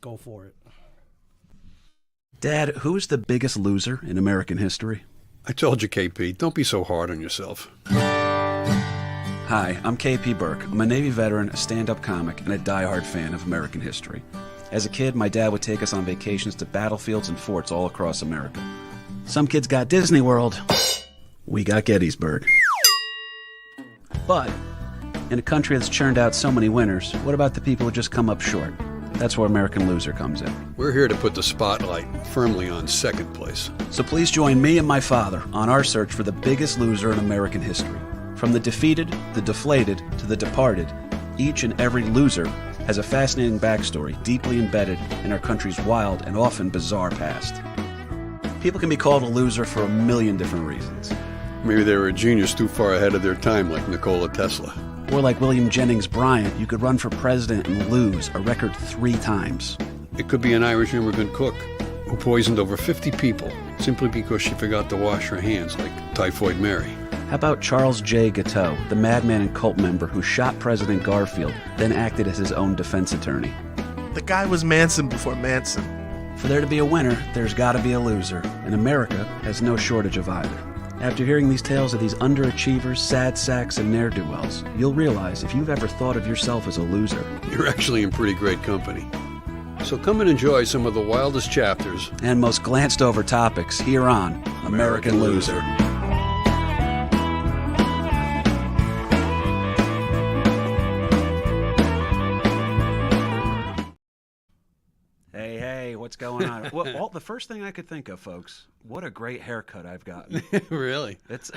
Go for it. Dad, who's the biggest loser in American history? I told you, KP, don't be so hard on yourself. Hi, I'm KP Burke. I'm a Navy veteran, a stand-up comic, and a die-hard fan of American history. As a kid, my dad would take us on vacations to battlefields and forts all across America. Some kids got Disney World. We got Gettysburg. But in a country that's churned out so many winners, what about the people who just come up short? That's where American Loser comes in. We're here to put the spotlight firmly on second place. So please join me and my father on our search for the biggest loser in American history. From the defeated, the deflated, to the departed, each and every loser has a fascinating backstory deeply embedded in our country's wild and often bizarre past. People can be called a loser for a million different reasons. Maybe they were a genius too far ahead of their time, like Nikola Tesla. Or like William Jennings Bryan, you could run for president and lose a record 3 times. It could be an Irish immigrant cook who poisoned over 50 people simply because she forgot to wash her hands, like Typhoid Mary. How about Charles J. Guiteau, the madman and cult member who shot President Garfield, then acted as his own defense attorney? The guy was Manson before Manson. For there to be a winner, there's got to be a loser, and America has no shortage of either. After hearing these tales of these underachievers, sad sacks, and ne'er-do-wells, you'll realize if you've ever thought of yourself as a loser, You're actually in pretty great company. So come and enjoy some of the wildest chapters and most glanced-over topics here on American Loser. Hey, what's going on? Well, the first thing I could think of, folks, what a great haircut I've gotten. Really? It's...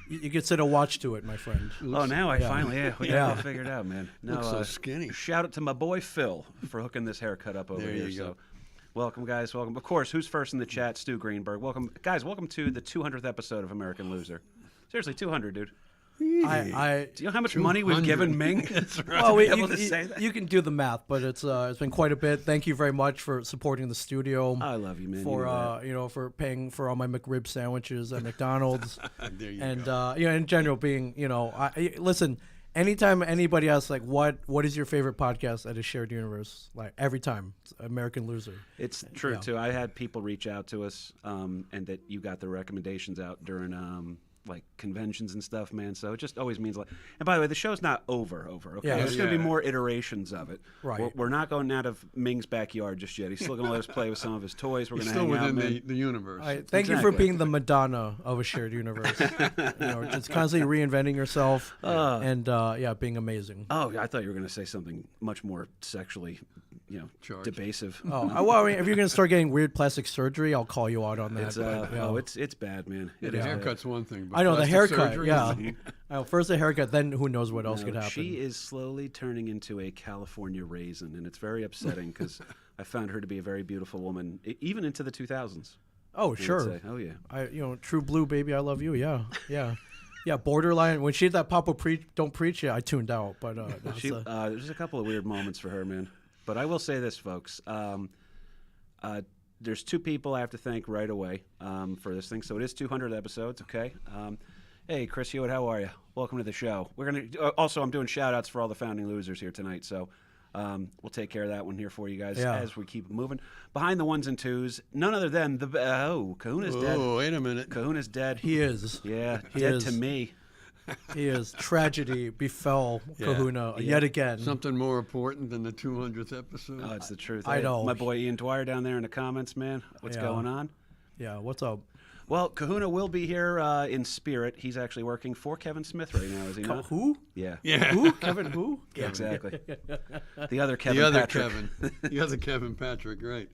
You could set a watch to it, my friend. Oh, now I finally, we got it figured out, man. No, Looks so skinny. Shout out to my boy Phil for hooking this haircut up over There here. you go. So, welcome, guys. Welcome. Of course, who's first in the chat? Stu Greenberg. Welcome, guys. Welcome to the 200th episode of American Loser. Seriously, 200, dude. I Do you know how much money we've given Ming? That's right. well, able to say that? you can do the math, but it's been quite a bit. Thank you very much for supporting the studio. I love you, man. For You know that. for paying for all my McRib sandwiches at McDonald's, There you and go. in general being listen. Anytime anybody asks like what is your favorite podcast at a shared universe, like every time it's American Loser. It's true Yeah. too. I had people reach out to us, and that you got the recommendations out during like conventions and stuff, man. So it just always means like. And by the way, the show's not over. Okay, Yeah. there's gonna be more iterations of it. Right. We're not going out of Ming's backyard just yet. He's still gonna let us play with some of his toys. We're He's gonna still hang out, within man. the universe. Thank you for Exactly. being the Madonna of a shared universe. Just constantly reinventing yourself and being amazing. Oh, I thought you were gonna say something much more sexually, Charged. debasive. Well, I mean, if you're gonna start getting weird plastic surgery, I'll call you out on that. It's bad, man. Yeah, It the is bad. haircut's one thing. But I know the plastic haircut. surgery Yeah, is- first the haircut, then who knows what else could happen. She is slowly turning into a California raisin, and it's very upsetting because I found her to be a very beautiful woman, even into the 2000s. Oh, I would sure. say. Oh yeah. True blue, baby, I love you. Yeah. Borderline. When she had that Papa don't preach, I tuned out. But There's a couple of weird moments for her, man. But I will say this, folks. There's 2 people I have to thank right away for this thing. So it is 200 episodes, okay? Hey, Chris Hewitt, how are you? Welcome to the show. We're gonna also, I'm doing shout-outs for all the founding losers here tonight. So we'll take care of that one here for you guys as we keep moving. Behind the ones and twos, none other than Kahuna's dead. Oh, wait a minute. Kahuna's dead. he is. Yeah, He dead is. to me. He is. Tragedy befell Kahuna yet again. Something more important than the 200th episode. Oh, it's the truth. I know. My boy Ian Dwyer down there in the comments, man. What's Yeah. going on? Yeah. What's up? Well, Kahuna will be here in spirit. He's actually working for Kevin Smith right now, is he not? Who? Yeah. Yeah. Who? Kevin? Who? Yeah, exactly. The other Kevin The other Patrick. Kevin. The other Kevin Patrick, right.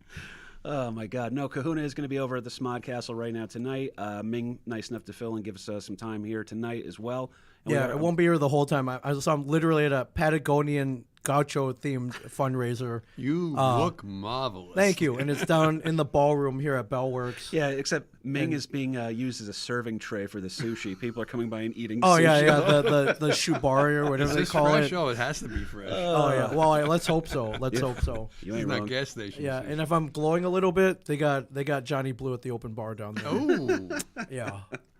Oh, my God. No, Kahuna is going to be over at the Smod Castle right now tonight. Ming, nice enough to fill and give us some time here tonight as well. And we Yeah, got- it won't be here the whole time. I'm literally at a Patagonian gaucho themed fundraiser. You look marvelous. Thank you. And it's down in the ballroom here at Bellworks. Yeah, except Ming is being used as a serving tray for the sushi. People are coming by and eating Oh sushi. yeah, the shubari or whatever Is they this call fresh? it. Oh, it has to be fresh. Oh yeah. Well, let's hope so. Let's hope so. You This is ain't not wrong. gas station. Yeah, sushi. and if I'm glowing a little bit, they got Johnny Blue at the open bar down there. Oh, Yeah.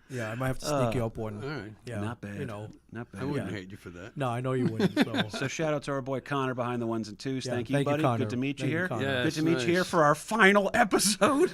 Yeah, I might have to sneak you up one. All right. Yeah, Not bad. You know, Not bad. I wouldn't hate you for that. no, I know you wouldn't. So, So shout out to our boy Connor behind the ones and twos. Yeah, Thank you, thank you, buddy. Connor. Good to meet you Thank you, here. Connor. Yeah, Good it's to meet you here nice. for our final episode.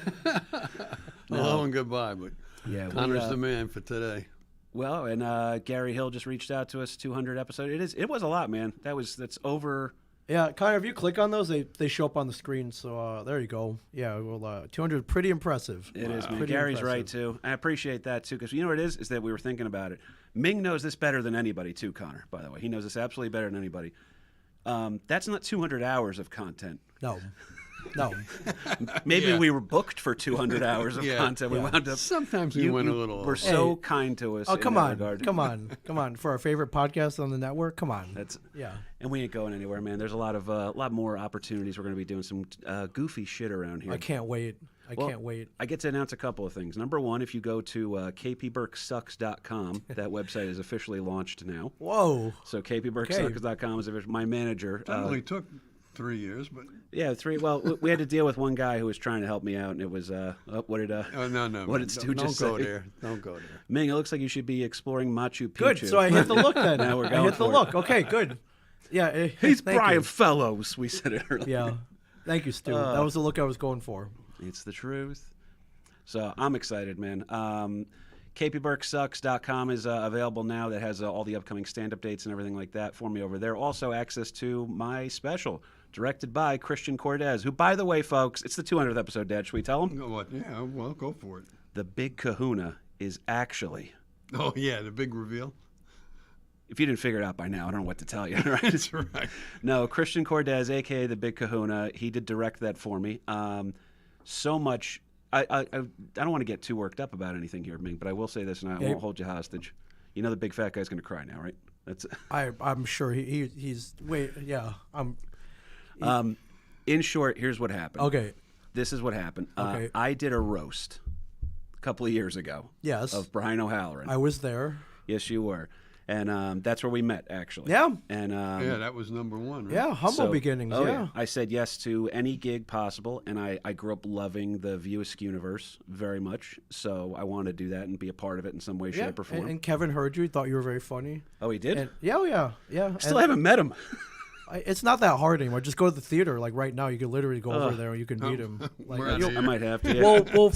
Hello and goodbye, but Yeah, Connor's the man for today. Well, and Gary Hill just reached out to us. 200 episode. It was a lot, man. That's over. yeah, Connor, if you click on those, they show up on the screen. So there you go. Yeah, well, 200, pretty impressive. It is, man. Pretty Gary's impressive. right too. I appreciate that too, because you know what it is that we were thinking about it. Ming knows this better than anybody too, Connor. By the way, he knows this absolutely better than anybody. That's not 200 hours of content. No. Maybe Yeah. we were booked for 200 hours of Yeah. content. We wound up. Sometimes we went a little. Were so Hey. kind to us. Oh, in come that on. regard. Come on. For our favorite podcast on the network, come on. That's Yeah. and we ain't going anywhere, man. There's a lot more opportunities. We're going to be doing some goofy shit around here. I can't wait. I Well, can't wait. I get to announce a couple of things. Number one, if you go to kpburksucks.com, that website is officially launched now. Whoa. So kpburksucks.com is my manager. It only took 3 years, but Yeah, three. Well, we had to deal with one guy who was trying to help me out, and it was what did no. What did Stu don't just go say? there. Don't go there. Ming, it looks like you should be exploring Machu Picchu. Good. So I hit the look then. Now we're I going hit the for it. look. Okay, good. Yeah. He's thank Brian you. Fellows. We said it earlier. Yeah. Thank you, Stu. That was the look I was going for. It's the truth. So I'm excited, man. kpburksucks.com is available now. That has all the upcoming stand-up dates and everything like that for me over there. Also access to my special, directed by Christian Cortez, who, by the way, folks, it's the 200th episode, Dad. Should we tell him? Go what? Yeah, well, go for it. The Big Kahuna is actually, Oh, yeah, the big reveal. if you didn't figure it out by now, I don't know what to tell you, right? That's right. No, Christian Cortez, a.k.a. the Big Kahuna, he did direct that for me. So much. I don't want to get too worked up about anything here, Ming, but I will say this, and I won't hold you hostage. You know the big fat guy's going to cry now, right? That's. I'm sure he's wait. Yeah. In short, here's what happened. Okay. This is what happened. Okay. I did a roast a couple of years ago. Yes. Of Brian O'Halloran. I was there. Yes, you were. And that's where we met, actually. Yeah. And Yeah, that was number one, right? Yeah. Humble beginnings. Oh, yeah. I said yes to any gig possible, and I grew up loving the View Askew universe very much. So I wanted to do that and be a part of it in some way, Yeah. shape, or form. And Kevin heard you. Thought you were very funny. Oh, he did? And yeah. Still And haven't met him. it's not that hard anymore. Just go to the theater. Like right now, you can literally go over there and you can meet him. Like, We're out you'll- here. I might have to. Yeah. we'll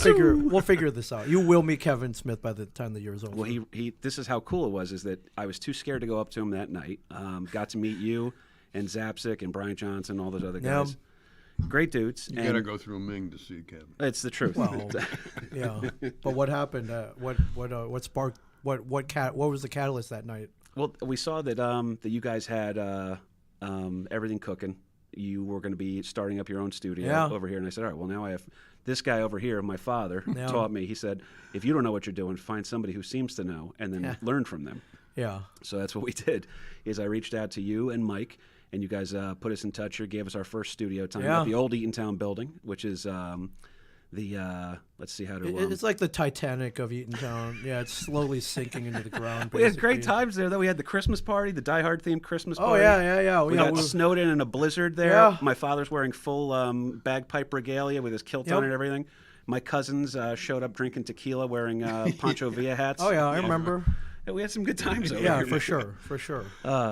figure this out. You will meet Kevin Smith by the time the year is over. Well, he. This is how cool it was. Is that I was too scared to go up to him that night. Got to meet you and Zapsik and Brian Johnson, all those other Yeah. guys. Great dudes. You and got to go through Ming to see Kevin. It's the truth. Well, yeah. But what happened? What sparked? What was the catalyst that night? Well, we saw that that you guys had everything cooking. You were going to be starting up your own studio Yeah. over here, and I said, all right, well, now I have this guy over here. My father Yeah. taught me. He said, if you don't know what you're doing, find somebody who seems to know, and then learn from them. Yeah. So that's what we did. Is I reached out to you and Mike, and you guys put us in touch here. Gave us our first studio time Yeah. at the old Eatontown building, which is let's see how to. It's like the Titanic of Eatontown. Yeah, it's slowly sinking into the ground. we had great basically. times there, though. We had the Christmas party, the Die Hard themed Christmas Oh party. yeah. We got snowed in a blizzard there. Yeah. My father's wearing full bagpipe regalia with his kilt Yep. on and everything. My cousins showed up drinking tequila, wearing Pancho Villa hats. Oh yeah, I remember. Yeah, we had some good times over Yeah, here. for sure.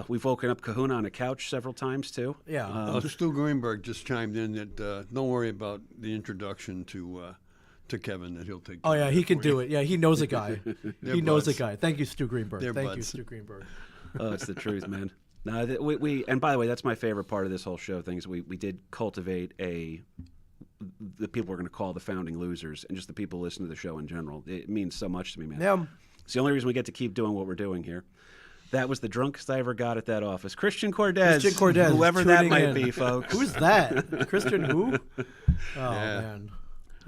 We've woken up Kahuna on a couch several times, too. Yeah. Stu Greenberg just chimed in that don't worry about the introduction to Kevin, that he'll take Oh care yeah, of he that can for do you. it. Yeah, he knows a guy. They're He knows a buds. guy. Thank you, Stu Greenberg. They're Thank you, buds. Stu Greenberg. Oh, it's the truth, man. No, we and by the way, that's my favorite part of this whole show thing is we did cultivate the people we're going to call the founding losers and just the people listening to the show in general. It means so much to me, man. Yeah. It's the only reason we get to keep doing what we're doing here. That was the drunkest I ever got at that office. Christian Cortez. Whoever that tuning might in. be, folks. Who's that? Christian who? Yeah.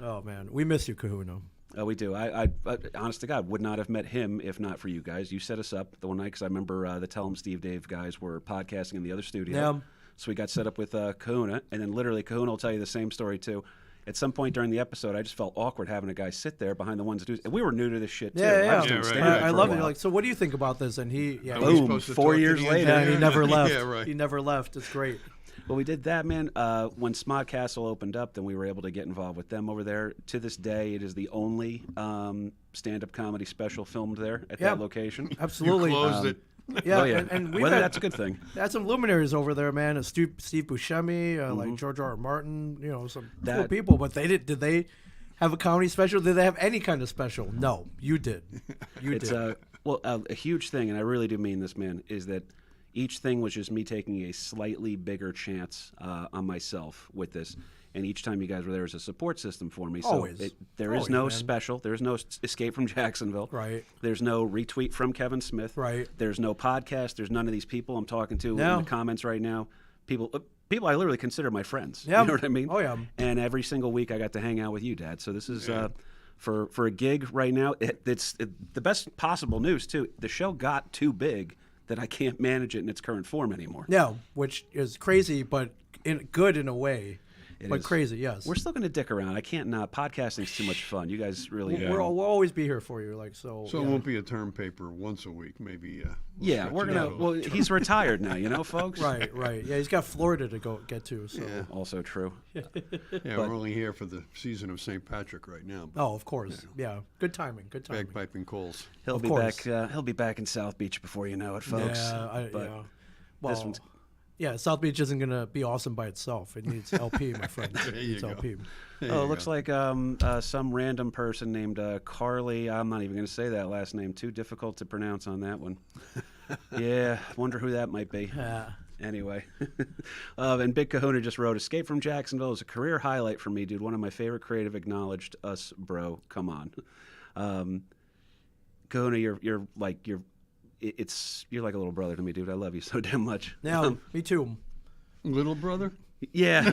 Oh man, we miss you, Kahuna. Oh, we do. I honest to God, would not have met him if not for you guys. You set us up the one night because I remember the Tell 'em Steve Dave guys were podcasting in the other studio. Yeah. So we got set up with Kahuna, and then literally Kahuna will tell you the same story too. At some point during the episode, I just felt awkward having a guy sit there behind the ones that do. And we were new to this shit too. Yeah, I yeah. was doing right. stand-up I for a love it. while. You're like, so what do you think about this? And he, yeah, Are we Boom, supposed to 4 talk to years the later. yeah, and he never left. Yeah, right. He never left. It's great. Well, we did that, man. When Smod Castle opened up, then we were able to get involved with them over there. To this day, it is the only stand-up comedy special filmed there at that location. Absolutely. You closed it. Yeah, Oh, yeah. and we've Whether had, that's a good thing. had some luminaries over there, man. Steve Buscemi, like George R. R. Martin, some cool people. But did they have a comedy special? Did they have any kind of special? No, you did. It's a huge thing, and I really do mean this, man, is that each thing was just me taking a slightly bigger chance on myself with this. And each time you guys were there was a support system for me. So Always. There is Always, no man. special. There's no Escape from Jacksonville. Right. There's no retweet from Kevin Smith. Right. There's no podcast. There's none of these people I'm talking to No. in the comments right now. People I literally consider my friends. Yeah. You know what I mean? Oh, yeah. And every single week I got to hang out with you, Dad. So this is for a gig right now. It's the best possible news too. The show got too big that I can't manage it in its current form anymore. Yeah, which is crazy, but good in a way. It But is. crazy, yes. We're still going to dick around. I can't not. Podcasting's too much fun. You guys really. We'll always be here for you. So yeah. it won't be a term paper once a week, maybe. Yeah, stretch we're it gonna. out. Well, he's retired now, folks. Right. Yeah, he's got Florida to go get to. So. Yeah. Also true. Yeah, we're only here for the season of St. Patrick right now. Oh, of course. Yeah. Good timing. Bagpiping calls. He'll Of be course. back. He'll be back in South Beach before you know it, folks. Yeah. But Yeah. Well, this one's. yeah, South Beach isn't going to be awesome by itself. It needs LP, my friend. There you It's go. LP. Oh, it looks like some random person named Carly. I'm not even going to say that last name. Too difficult to pronounce on that one. Yeah, wonder who that might be. Anyway, and Big Kahuna just wrote, "Escape from Jacksonville is a career highlight for me, dude. One of my favorite creative. Acknowledged us, bro. Come on, Kahuna, you're like you're like a little brother to me, dude. I love you so damn much. Yeah, me too. Little brother? Yeah,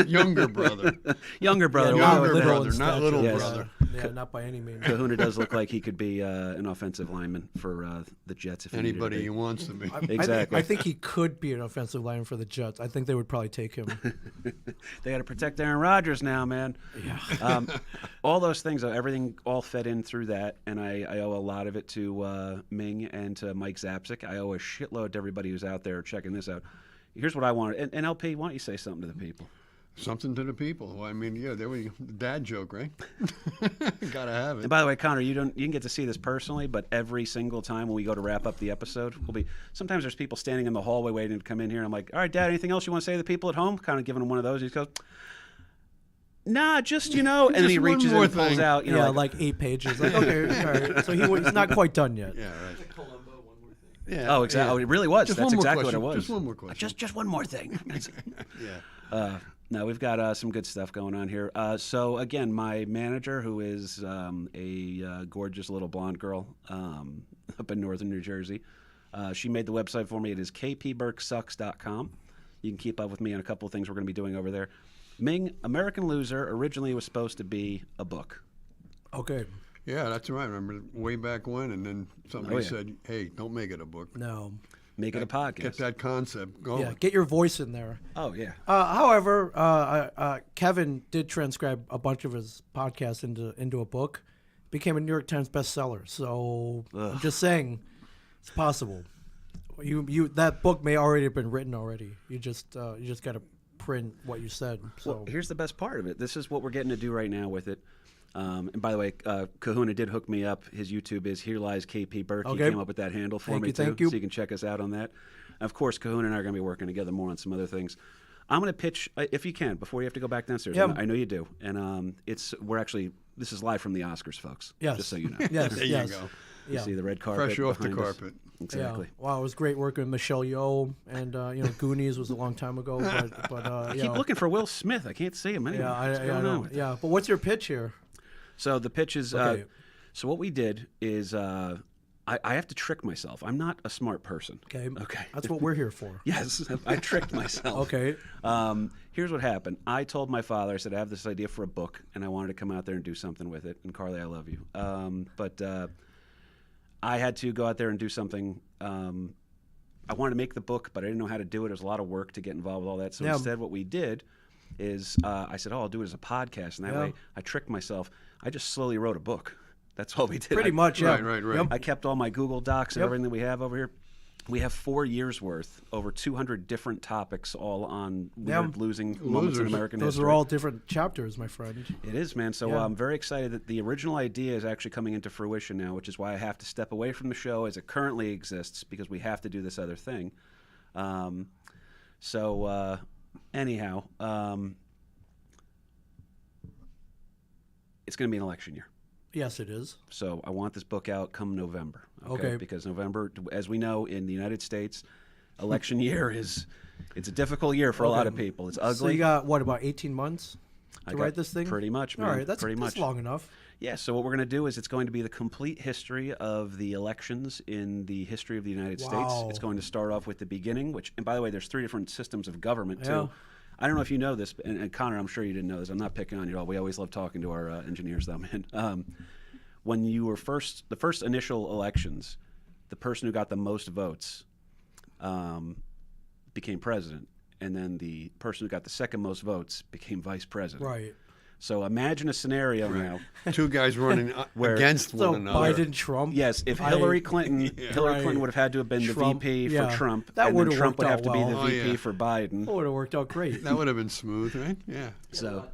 Younger brother. younger brother. Yeah, We'll go Younger with that. brother, in not stature. little Yes. brother. Yeah, not by any means. Kahuna does look like he could be an offensive lineman for the Jets if he needed to Anybody be. he wants to be. Exactly. I think he could be an offensive lineman for the Jets. I think they would probably take him. They got to protect Aaron Rodgers now, man. Yeah. All those things, everything all fed in through that, and I owe a lot of it to Ming and to Mike Zapsik. I owe a shitload to everybody who's out there checking this out. Here's what I wanted. And LP, why don't you say something to the people? Something to the people. Well, I mean, yeah, there we go. The dad joke, right? Gotta have it. And by the way, Connor, you can get to see this personally, but every single time when we go to wrap up the episode, sometimes there's people standing in the hallway waiting to come in here, and I'm like, all right, Dad, anything else you want to say to the people at home? Kind of giving them one of those. He goes, nah, just, and then he one reaches in more and pulls thing. out, Yeah, like 8 pages. Like, okay, all right. So he's not quite done yet. Yeah, right. Yeah, Oh, exactly. Oh, it really was. Just That's one more exactly question. what it was. Just one more question. Just one more thing. Yeah. No, we've got some good stuff going on here. So, again, my manager, who is a gorgeous little blonde girl up in northern New Jersey, she made the website for me. It is kpburksucks.com. You can keep up with me on a couple of things we're going to be doing over there. Ming, American Loser, originally was supposed to be a book. Okay. Yeah, that's right. I remember way back when, and then somebody Oh, yeah. said, hey, don't make it a book. No. Make it a podcast. Get that concept going. Yeah, get your voice in there. Oh, yeah. However, Kevin did transcribe a bunch of his podcasts into a book. Became a New York Times bestseller. So I'm just saying, it's possible. You that book may already have been written already. You just got to print what you said. So Well, here's the best part of it. This is what we're getting to do right now with it. And by the way, Kahuna did hook me up. His YouTube is Here Lies KP Burke. Okay. He came up with that handle for me, too. Thank you. So you can check us out on that. Of course, Kahuna and I are going to be working together more on some other things. I'm going to pitch, if you can, before you have to go back downstairs. Yeah. I know you do. And this is live from the Oscars, folks. Yes. Just so you know. yes, There yes. you go. You Yeah. see the red carpet. Fresh off the behind us. carpet. Exactly. Yeah. Wow, it was great working with Michelle Yeoh, and Goonies was a long time ago. But I keep looking for Will Smith. I can't see him anywhere. Yeah, What's I going know. on? Yeah, but what's your pitch here? So the pitch is, Okay. so what we did is I have to trick myself. I'm not a smart person. Okay. Okay. That's what we're here for. Yes, I tricked myself. Okay. Here's what happened. I told my father, I said, I have this idea for a book, and I wanted to come out there and do something with it. And Carly, I love you. But I had to go out there and do something. I wanted to make the book, but I didn't know how to do it. It was a lot of work to get involved with all that. So Yeah. instead, what we did is I said, I'll do it as a podcast. And that way, I tricked myself. I just slowly wrote a book. That's all we did. Pretty much, yeah. Right. Yep. I kept all my Google Docs and Yep. everything that we have over here. We have 4 years worth, over 200 different topics, all on weird losing moments in American Those history. are all different chapters, my friend. It is, man. So I'm very excited that the original idea is actually coming into fruition now, which is why I have to step away from the show as it currently exists because we have to do this other thing. Anyhow, it's going to be an election year. Yes, it is. So I want this book out come November. Okay. Because November, as we know, in the United States, election year it's a difficult year for a lot of people. It's ugly. So you got, what, about 18 months to write this thing? Pretty much, man. All right, that's long enough. Yeah, so what we're going to do is it's going to be the complete history of the elections in the history of the United States. It's going to start off with the beginning, and by the way, there's 3 different systems of government, too. I don't know if you know this, and Connor, I'm sure you didn't know this. I'm not picking on you at all. We always love talking to our engineers, though, man. When you were the first initial elections, the person who got the most votes became president, and then the person who got the second most votes became vice president. Right. So imagine a scenario now. 2 guys running against one another. Biden, Trump. Yes, if Hillary Clinton would have had to have been Trump, the VP for Trump, that and then Trump would out have to be the well. VP for Biden. That would have worked out great. That would have been smooth, right? Yeah. So,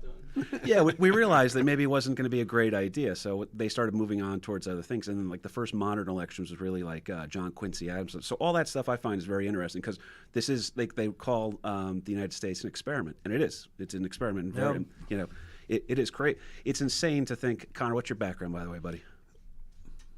yeah, we realized that maybe it wasn't going to be a great idea, so they started moving on towards other things. And then, like, the first modern elections was really like John Quincy Adams. So all that stuff I find is very interesting because this is, like, they call the United States an experiment, and it is. It's an experiment. And you know, it is great. It's insane to think. Connor, what's your background, by the way, buddy?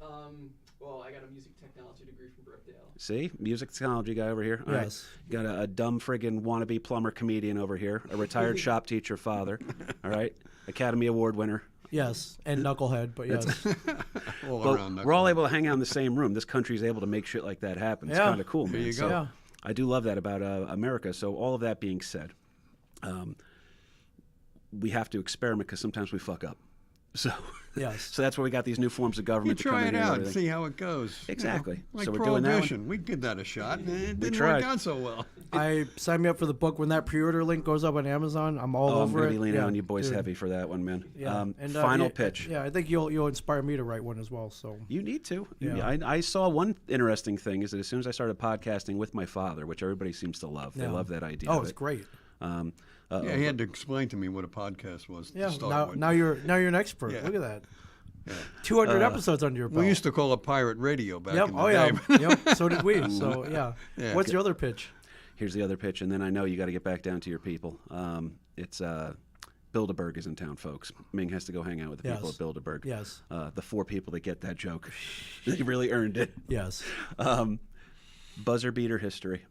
Well, I got a music technology degree from Brookdale. See? Music technology guy over here. All Yes. Right. Got a dumb friggin' wannabe plumber comedian over here. A retired shop teacher father. All right? Academy Award winner. Yes, and knucklehead, but yes. We're all able to hang out in the same room. This country's able to make shit like that happen. It's kind of cool, man. There you go. So I do love that about America. So all of that being said, we have to experiment because sometimes we fuck up. So so that's why we got these new forms of government. You try to it come in out and and see how it goes. Exactly. You know, like So we're doing that one. Prohibition. We give that a shot, and it didn't tried. work out so well. I sign me up for the book when that pre-order link goes up on Amazon. I'm all over I'm going it. to be leaning on you boys dude. heavy for that one, man. Yeah. Final pitch. Yeah, I think you'll inspire me to write one as well. So You need to. Yeah. I saw one interesting thing is that as soon as I started podcasting with my father, which everybody seems to love, they love that idea. Oh, of it's it. great. Yeah, he had to explain to me what a podcast was Yeah. to start with. Now you're an expert. Yeah. Look at that. 200 episodes under your belt. We used to call it pirate radio back Yep. in the Oh day. yeah. Yep. So did we. So yeah. What's your other pitch? Here's the other pitch, and then I know you got to get back down to your people. It's Bilderberg is in town, folks. Ming has to go hang out with the people at Bilderberg. Yes. The 4 people that get that joke. They really earned it. Yes. Buzzer beater history.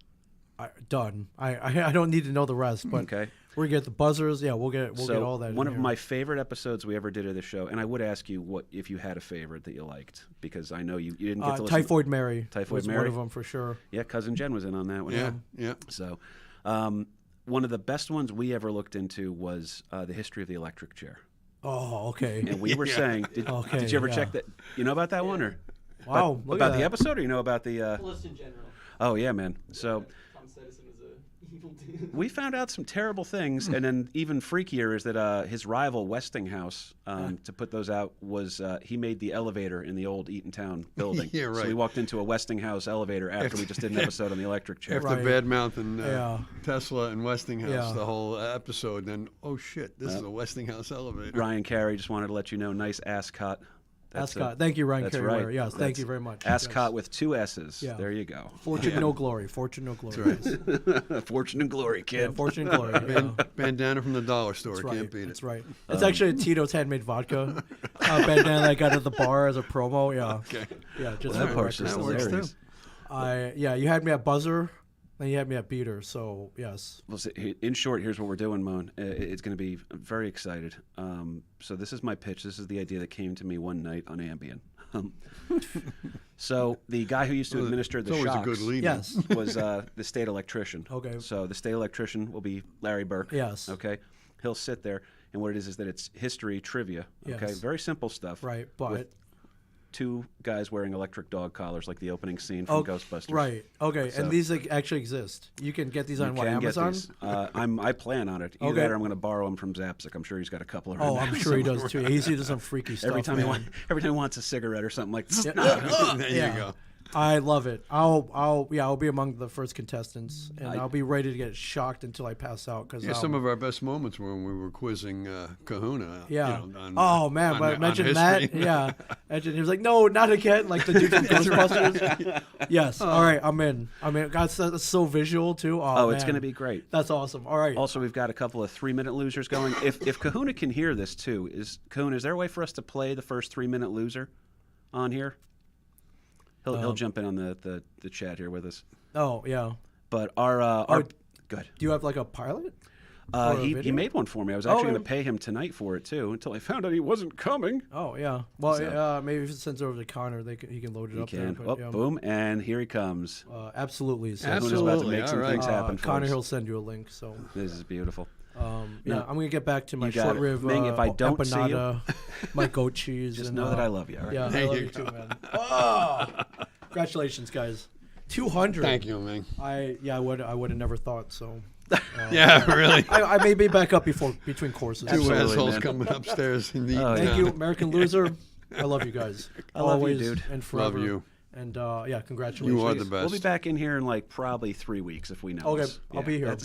Done. I don't need to know the rest, but Okay. we get the buzzers. Yeah, we'll get all that. One in of here. my favorite episodes we ever did of the show, and I would ask you what if you had a favorite that you liked, because I know you didn't get to listen. Typhoid Mary. Typhoid was Mary? one of them for sure. Yeah, Cousin Jen was in on that one. Yeah. So, one of the best ones we ever looked into was the history of the electric chair. Oh, okay. And we were saying, did you ever check that? You know about that one, or Wow, look about at the that. episode, or you know about the? List in general. Oh yeah, man. So. Tom Sedison is a evil dude. We found out some terrible things, and then even freakier is that his rival Westinghouse, to put those out, was he made the elevator in the old Eatontown building. Yeah, right. So we walked into a Westinghouse elevator after we just did an episode on the electric chair. After Right. bad mouthing Yeah. Tesla and Westinghouse Yeah. the whole episode, then oh shit, this is a Westinghouse elevator. Ryan Carey just wanted to let you know, nice ascot. Ascot. Thank you, Ryan That's Carey. right. Yes, thank you very much. Ascot Yes. with 2 S's. Yeah. There you go. Fortune, no glory. Fortune, no glory. Yes. Fortune and glory, kid. Yeah, fortune, and glory. Yeah. Bandana from the dollar store, That's can't right. beat it. That's right. It's actually a Tito's handmade vodka bandana that I got at the bar as a promo. Yeah. Okay. Yeah. Just That for the part's record. just That works, hilarious. Yeah, you had me at buzzer, then you had me at beater. So yes. Well, in short, here's what we're doing, Moan. It's going to be very excited. So this is my pitch. This is the idea that came to me one night on Ambien. So the guy who used to administer It's the always shocks a good lead. Yes. was the state electrician. Okay. So the state electrician will be Larry Burke. Yes. Okay. He'll sit there, and what it is that it's history trivia. Okay. Yes. Very simple stuff. Right. But with 2 guys wearing electric dog collars, like the opening scene from Ghostbusters. Right. Okay. So- And these actually exist. You can get these on You can get Amazon? these. I plan on it. Either Okay. that or I'm going to borrow them from Zapsik. I'm sure he's got a couple of Oh, them. I'm sure he does too. He's into some freaky stuff. Every time man. every time he wants a cigarette or something like this. Yeah. There Yeah. you go. I love it. I'll be among the first contestants, and I'll be ready to get shocked until I pass out. Cause some of our best moments were when we were quizzing Kahuna. Yeah. On, oh man, but imagine that. Yeah. Imagine he was like, no, not again. Like the dude from Ghostbusters. Yes. All right, I'm in. God, that's so visual too. Oh, it's man. going to be great. That's awesome. All right. Also, we've got a couple of 3-minute losers going. If Kahuna can hear this too, Kahuna, is there a way for us to play the first 3-minute loser on here? He'll jump in on the chat here with us. Oh yeah. But our good. Do you have like a pilot? He made one for me. I was actually going to pay him tonight for it too, until I found out he wasn't coming. Oh yeah. Well, maybe if it sends it over to Connor, he can load it up. There, but, boom, and here he comes. Absolutely. So Kahuna's about to make some things happen. Connor, he'll send you a link. So this is beautiful. I'm gonna get back to my short rib. If I don't empanada, see you, my goat cheese. Just know that I love you. All right? Yeah, I love you too, man. Oh, congratulations, guys. 200. Thank you, man. I would have never thought so. Yeah, really. I may be back up between courses. Two assholes coming upstairs. Thank you, American Loser. I love you guys. I love always, you, dude. And forever. Love you. And congratulations. You are the best. We'll be back in here in like probably 3 weeks if we know. Okay, this. I'll be here.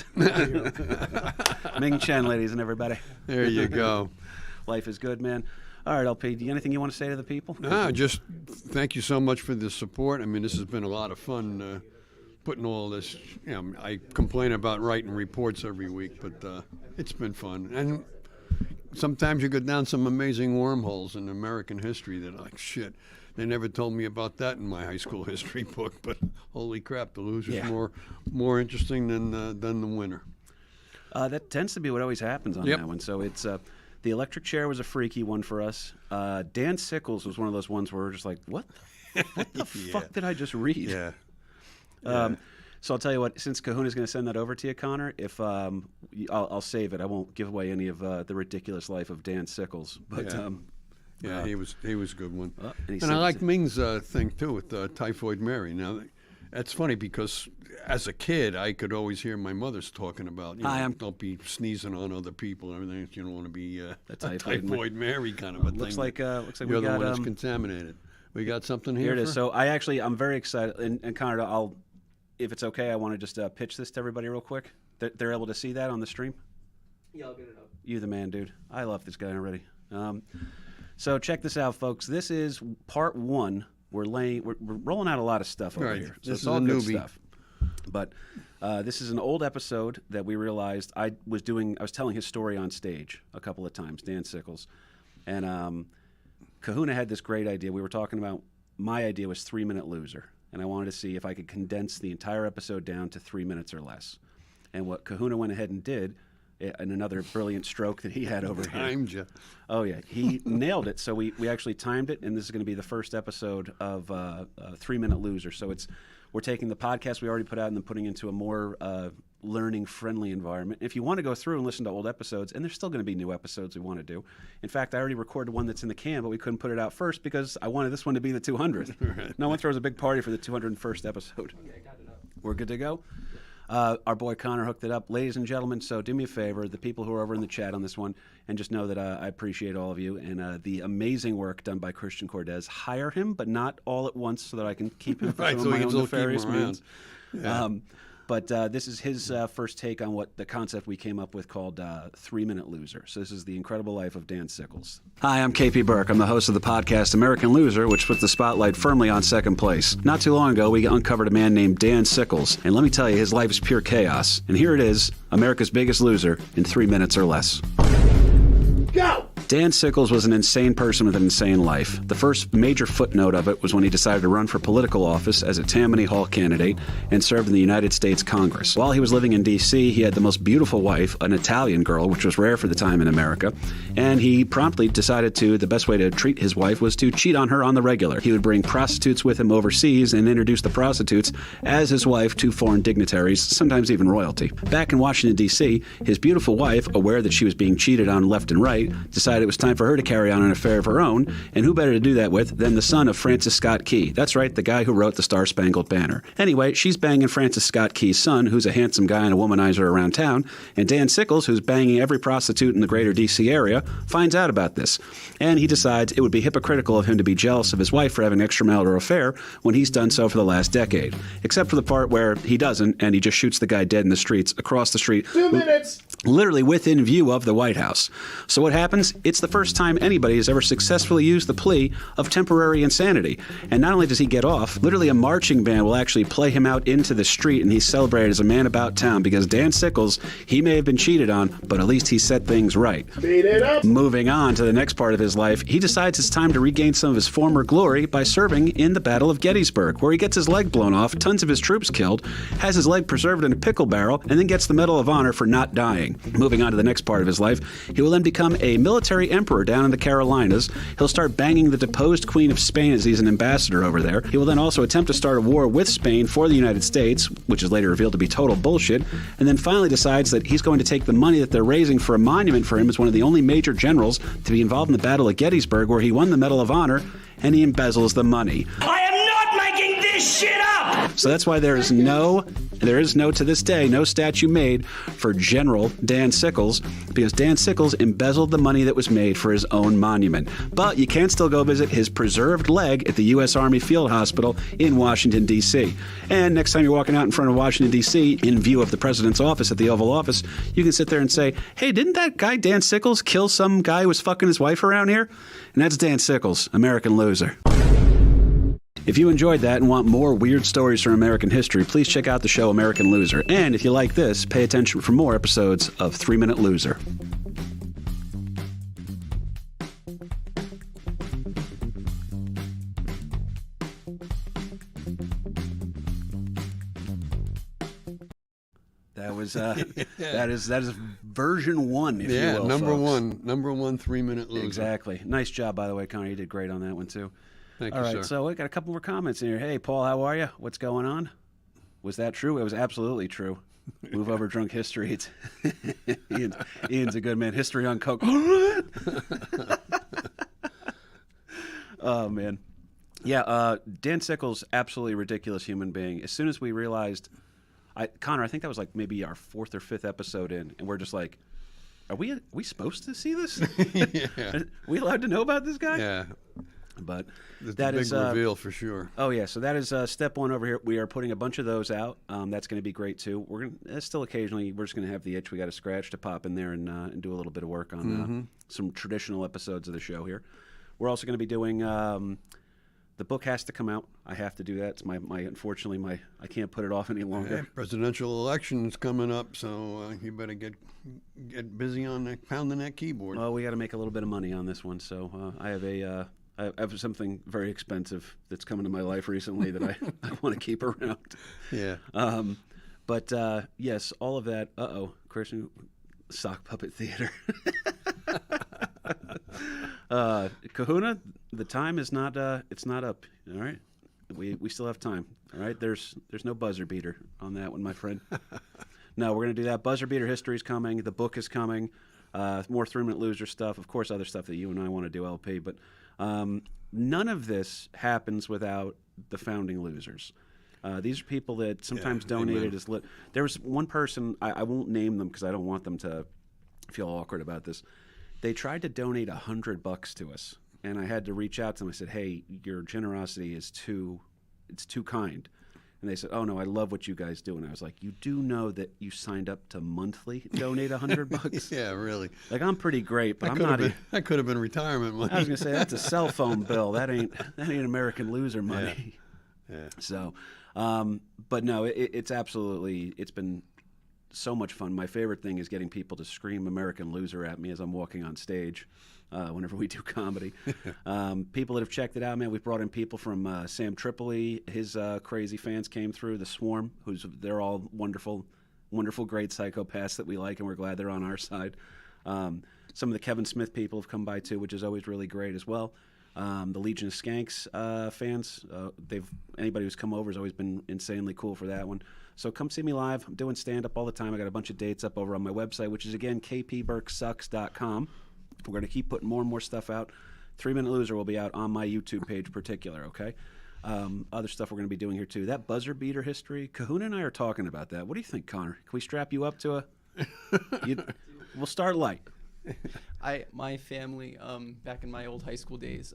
Ming Chen, ladies and everybody. There you go. Life is good, man. All right, LP, do you anything you want to say to the people? No, just thank you so much for the support. I mean, this has been a lot of fun putting all this. I complain about writing reports every week, but it's been fun. And sometimes you go down some amazing wormholes in American history that, like, shit, they never told me about that in my high school history book. But holy crap, the loser's more interesting than the winner. That tends to be what always happens on that one. So it's the electric chair was a freaky one for us. Dan Sickles was one of those ones where we're just like, what the fuck did I just read? Yeah. So I'll tell you what, since Kahuna's going to send that over to you, Connor, if I'll save it. I won't give away any of the ridiculous life of Dan Sickles. But he was a good one. And I like Ming's thing too with Typhoid Mary. Now, that's funny because as a kid, I could always hear my mother's talking about, don't be sneezing on other people and everything. You don't want to be a Typhoid Mary kind of a thing. Looks like you're we the got one that's contaminated. We got something here. Here it is. So I'm very excited. And Connor, if it's okay, I want to just pitch this to everybody real quick. They're able to see that on the stream? Yeah, I'll get it up. You the man, dude. I love this guy already. So check this out, folks. This is part 1. We're rolling out a lot of stuff over here. So this it's all is a good newbie stuff. But this is an old episode that we realized I was telling his story on stage a couple of times, Dan Sickles. And Kahuna had this great idea. We were talking about, my idea was 3-minute loser. And I wanted to see if I could condense the entire episode down to 3 minutes or less. And what Kahuna went ahead and did, in another brilliant stroke that he had over here. Timed you. Oh, yeah. He nailed it. So we actually timed it, and this is going to be the first episode of 3-minute loser. So we're taking the podcast we already put out and then putting it into a more learning-friendly environment. If you want to go through and listen to old episodes, and there's still going to be new episodes we want to do. In fact, I already recorded one that's in the can, but we couldn't put it out first because I wanted this one to be the 200th. Right. No one throws a big party for the 201st episode. Yeah, I got it up. We're good to go? Our boy Connor hooked it up. Ladies and gentlemen, so do me a favor, the people who are over in the chat on this one, and just know that I appreciate all of you and the amazing work done by Christian Cordes. Hire him, but not all at once so that I can keep him for some of my own nefarious means. Yeah. But this is his first take on what the concept we came up with called 3-minute loser. So this is the incredible life of Dan Sickles. Hi, I'm KP Burke. I'm the host of the podcast American Loser, which puts the spotlight firmly on second place. Not too long ago, we uncovered a man named Dan Sickles. And let me tell you, his life is pure chaos. And here it is, America's Biggest Loser in 3 minutes or less. Go! Dan Sickles was an insane person with an insane life. The first major footnote of it was when he decided to run for political office as a Tammany Hall candidate and served in the United States Congress. While he was living in D.C., he had the most beautiful wife, an Italian girl, which was rare for the time in America, and he promptly decided the best way to treat his wife was to cheat on her on the regular. He would bring prostitutes with him overseas and introduce the prostitutes as his wife to foreign dignitaries, sometimes even royalty. Back in Washington, D.C., his beautiful wife, aware that she was being cheated on left and right, decided decided it was time for her to carry on an affair of her own, and who better to do that with than the son of Francis Scott Key. That's right, the guy who wrote the Star-Spangled Banner. Anyway, she's banging Francis Scott Key's son, who's a handsome guy and a womanizer around town, and Dan Sickles, who's banging every prostitute in the greater D.C. area, finds out about this. And he decides it would be hypocritical of him to be jealous of his wife for having an extramarital affair when he's done so for the last decade. Except for the part where he doesn't, and he just shoots the guy dead in the streets, across the street. 2 minutes. Literally within view of the White House. So what happens? It's the first time anybody has ever successfully used the plea of temporary insanity. And not only does he get off, literally a marching band will actually play him out into the street, and he's celebrated as a man about town because Dan Sickles, he may have been cheated on, but at least he set things right. Beat it up. Moving on to the next part of his life, he decides it's time to regain some of his former glory by serving in the Battle of Gettysburg, where he gets his leg blown off, tons of his troops killed, has his leg preserved in a pickle barrel, and then gets the Medal of Honor for not dying. Moving on to the next part of his life, he will then become a military emperor down in the Carolinas. He'll start banging the deposed Queen of Spain as he's an ambassador over there. He will then also attempt to start a war with Spain for the United States, which is later revealed to be total bullshit, and then finally decides that he's going to take the money that they're raising for a monument for him as one of the only major generals to be involved in the Battle of Gettysburg, where he won the Medal of Honor, and he embezzles the money. I am not making this shit up! So that's why there is no, to this day, no statue made for General Dan Sickles, because Dan Sickles embezzled the money that was made for his own monument. But you can still go visit his preserved leg at the U.S. Army Field Hospital in Washington, D.C. And next time you're walking out in front of Washington, D.C., in view of the president's office at the Oval Office, you can sit there and say, hey, didn't that guy Dan Sickles kill some guy who was fucking his wife around here? And that's Dan Sickles, American loser. If you enjoyed that and want more weird stories from American history, please check out the show American Loser. And if you like this, pay attention for more episodes of 3 Minute Loser. That was that is version 1, if you will. number folks. number one 3-minute loser. Exactly. Nice job, by the way, Connor. You did great on that one too. Thank All you, right, sir. so we got a couple more comments in here. Hey, Paul, how are you? What's going on? Was that true? It was absolutely true. Move over, drunk history. Ian's a good man. History on coke. Oh man, yeah. Dan Sickles, absolutely ridiculous human being. As soon as we realized, Connor, I think that was like maybe our 4th or 5th episode in, and we're just like, are we supposed to see this? Yeah. Are we allowed to know about this guy? Yeah. But It's that a big is reveal for sure. Oh yeah, so that is step 1 over here. We are putting a bunch of those out. That's going to be great too. We're going still occasionally we're just going to have the itch we got to scratch to pop in there and do a little bit of work on some traditional episodes of the show here. We're also going to be doing the book has to come out. I have to do that. It's my unfortunately I can't put it off any longer. Hey, presidential election's coming up, so you better get busy on that, pounding that keyboard. Well, we got to make a little bit of money on this one. So I have something very expensive that's come into my life recently that I want to keep around. Yeah. But yes, all of that. Christian sock puppet theater. Kahuna, the time is not. It's not up. All right, we still have time. All right, there's no buzzer beater on that one, my friend. No, we're gonna do that. Buzzer beater history is coming. The book is coming. More 3-minute loser stuff. Of course, other stuff that you and I want to do, LP. But none of this happens without the founding losers. These are people that sometimes donated as lit. There was one person, I won't name them because I don't want them to feel awkward about this. They tried to donate $100 to us, and I had to reach out to them. I said, "Hey, your generosity is it's too kind." And they said, "Oh no, I love what you guys do." And I was like, "You do know that you signed up to monthly donate $100? Yeah, really. Like I'm pretty great, but That could have been retirement money. I was gonna say that's a cell phone bill. That ain't American loser money." Yeah. So, but no, it's absolutely, it's been so much fun. My favorite thing is getting people to scream American loser at me as I'm walking on stage whenever we do comedy. People that have checked it out, man, we've brought in people from Sam Tripoli. His crazy fans came through. The Swarm, they're all wonderful, wonderful, great psychopaths that we like, and we're glad they're on our side. Some of the Kevin Smith people have come by too, which is always really great as well. The Legion of Skanks fans, anybody who's come over has always been insanely cool for that one. So come see me live. I'm doing stand-up all the time. I got a bunch of dates up over on my website, which is, again, kpburkesucks.com. We're going to keep putting more and more stuff out. 3 Minute Loser will be out on my YouTube page particular, okay? Other stuff we're going to be doing here, too. That buzzer beater history, Kahuna and I are talking about that. What do you think, Connor? Can we strap you up to a... We'll start light. My family, back in my old high school days,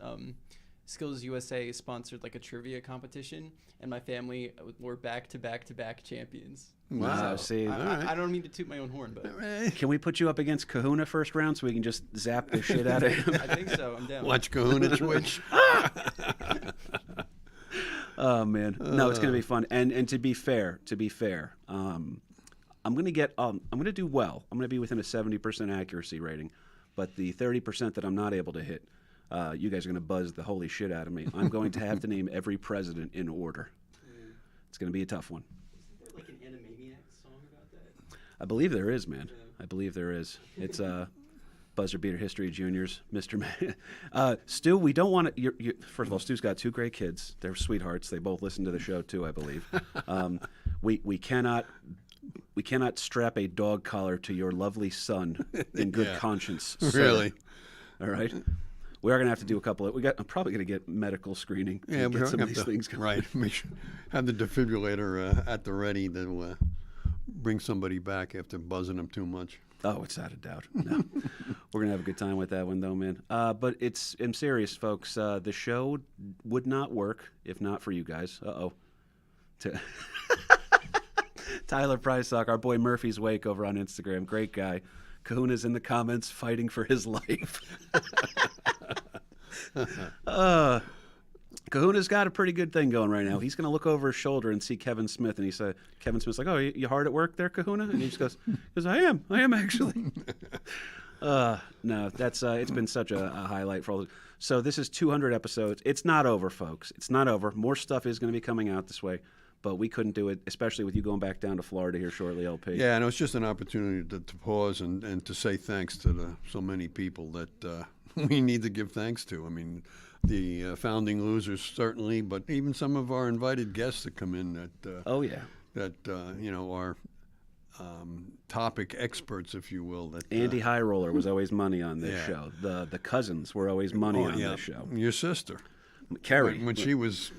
Skills USA sponsored like a trivia competition, and my family were back-to-back champions. Wow. See, I don't mean to toot my own horn, but can we put you up against Kahuna first round so we can just zap the shit out of him? I think so. I'm down. Watch Kahuna twitch. Oh man, no, it's gonna be fun. And to be fair, I'm gonna do well. I'm gonna be within a 70% accuracy rating, but the 30% that I'm not able to hit, you guys are gonna buzz the holy shit out of me. I'm going to have to name every president in order. It's gonna be a tough one. Is there like an Animaniacs song about that? I believe there is, man. I believe there is. It's Buzzer Beater History Juniors, Mr. Stu, we don't want to. First of all, Stu's got 2 great kids. They're sweethearts. They both listen to the show too, I believe. We cannot strap a dog collar to your lovely son in good conscience. Sir. Really? All right. We are going to have to do a couple of. I'm probably going to get medical screening. Yeah, get some of these things going. Right. Make sure, have the defibrillator at the ready to bring somebody back after buzzing them too much. Oh, it's without a doubt. No. We're going to have a good time with that one, though, man. But I'm serious, folks. The show would not work if not for you guys. Uh-oh. Tyler Prysock, our boy Murphy's Wake over on Instagram. Great guy. Kahuna's in the comments fighting for his life. Kahuna's got a pretty good thing going right now. He's going to look over his shoulder and see Kevin Smith, and Kevin Smith's like, "Oh, you hard at work there, Kahuna?" And he just goes, "I am actually." No, that's it's been such a highlight for all. So this is 200 episodes. It's not over, folks. It's not over. More stuff is going to be coming out this way, but we couldn't do it, especially with you going back down to Florida here shortly, LP. Yeah, and it was just an opportunity to pause and to say thanks to so many people that we need to give thanks to. I mean, the founding losers certainly, but even some of our invited guests that come in that are topic experts, if you will. That Andy High Roller was always money on this show. The cousins were always money on this show. Your sister, Carrie, when she was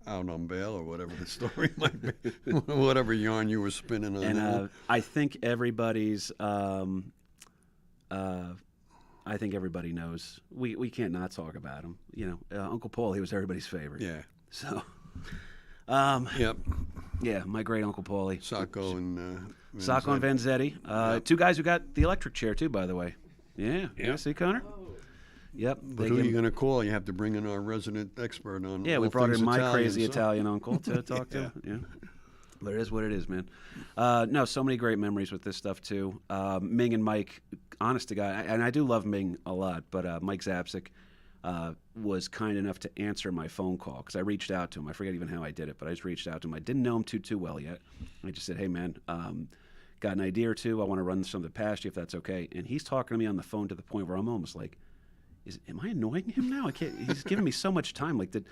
out on bail or whatever the story might be, whatever yarn you were spinning on. And I think everybody's. I think everybody knows. We can't not talk about him. You know, Uncle Paul, he was everybody's favorite. Yeah. So. Yep. Yeah, my great Uncle Paulie. Sacco and Vanzetti. 2 guys who got the electric chair too, by the way. Yeah. See, Connor. Yep. But who are you going to call? You have to bring in our resident expert on. Yeah, all we brought things in my Italian, crazy Italian uncle to talk to. Yeah. But it is what it is, man. No, so many great memories with this stuff too. Ming and Mike, honest to God, and I do love Ming a lot, but Mike Zapsik was kind enough to answer my phone call because I reached out to him. I forget even how I did it, but I just reached out to him. I didn't know him too well yet. I just said, "Hey, man, got an idea or two. I want to run something past you if that's okay." And he's talking to me on the phone to the point where I'm almost like, am I annoying him now? I can't. He's giving me so much time. Like, do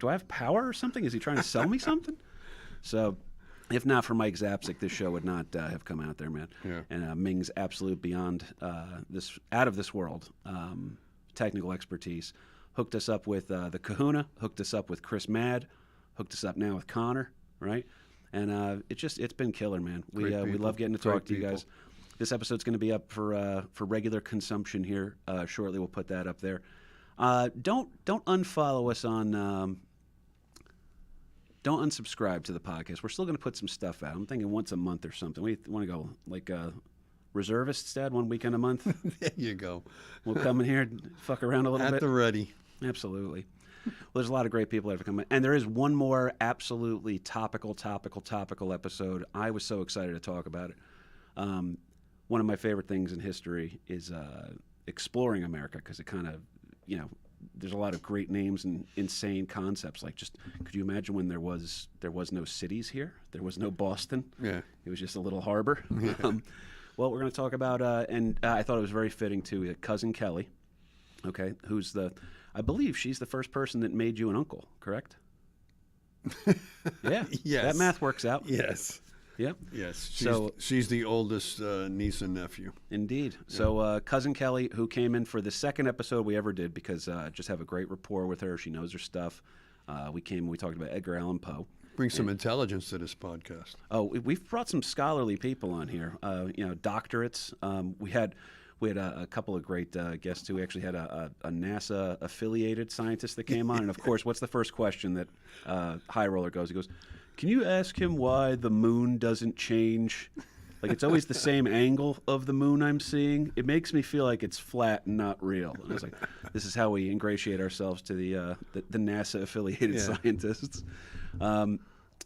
I have power or something? Is he trying to sell me something? So, if not for Mike Zapsik, this show would not have come out there, man. Yeah. And Ming's absolute beyond out of this world technical expertise. Hooked us up with the Kahuna. Hooked us up with Chris Madd. Hooked us up now with Connor. Right. And it's been killer, man. We love getting to talk to you guys. This episode's going to be up for regular consumption here shortly. We'll put that up there. Don't unfollow us on. Don't unsubscribe to the podcast. We're still going to put some stuff out. I'm thinking once a month or something. We want to go like reservists, Dad, 1 weekend a month. There you go. We'll come in here, fuck around a little bit. At the ready. Absolutely. Well, there's a lot of great people that have come in. And there is one more absolutely topical episode. I was so excited to talk about it. One of my favorite things in history is exploring America because it kind of, there's a lot of great names and insane concepts. Like, just could you imagine when there was no cities here? There was no Boston. Yeah. It was just a little harbor. Yeah. Well, we're going to talk about, and I thought it was very fitting too, Cousin Kelly, okay, who's I believe she's the first person that made you an uncle, correct? Yeah. Yes. That math works out. Yes. Yep. Yes. She's the oldest niece and nephew. Indeed. So Cousin Kelly, who came in for the second episode we ever did, because just have a great rapport with her. She knows her stuff. We talked about Edgar Allan Poe. Bring some intelligence to this podcast. Oh, we've brought some scholarly people on here. Doctorates. We had a couple of great guests too. We actually had a NASA affiliated scientist that came on, and of course, what's the first question that High Roller goes? He goes, "Can you ask him why the moon doesn't change? Like, it's always the same angle of the moon I'm seeing. It makes me feel like it's flat and not real." And I was like, "This is how we ingratiate ourselves to the NASA affiliated scientists."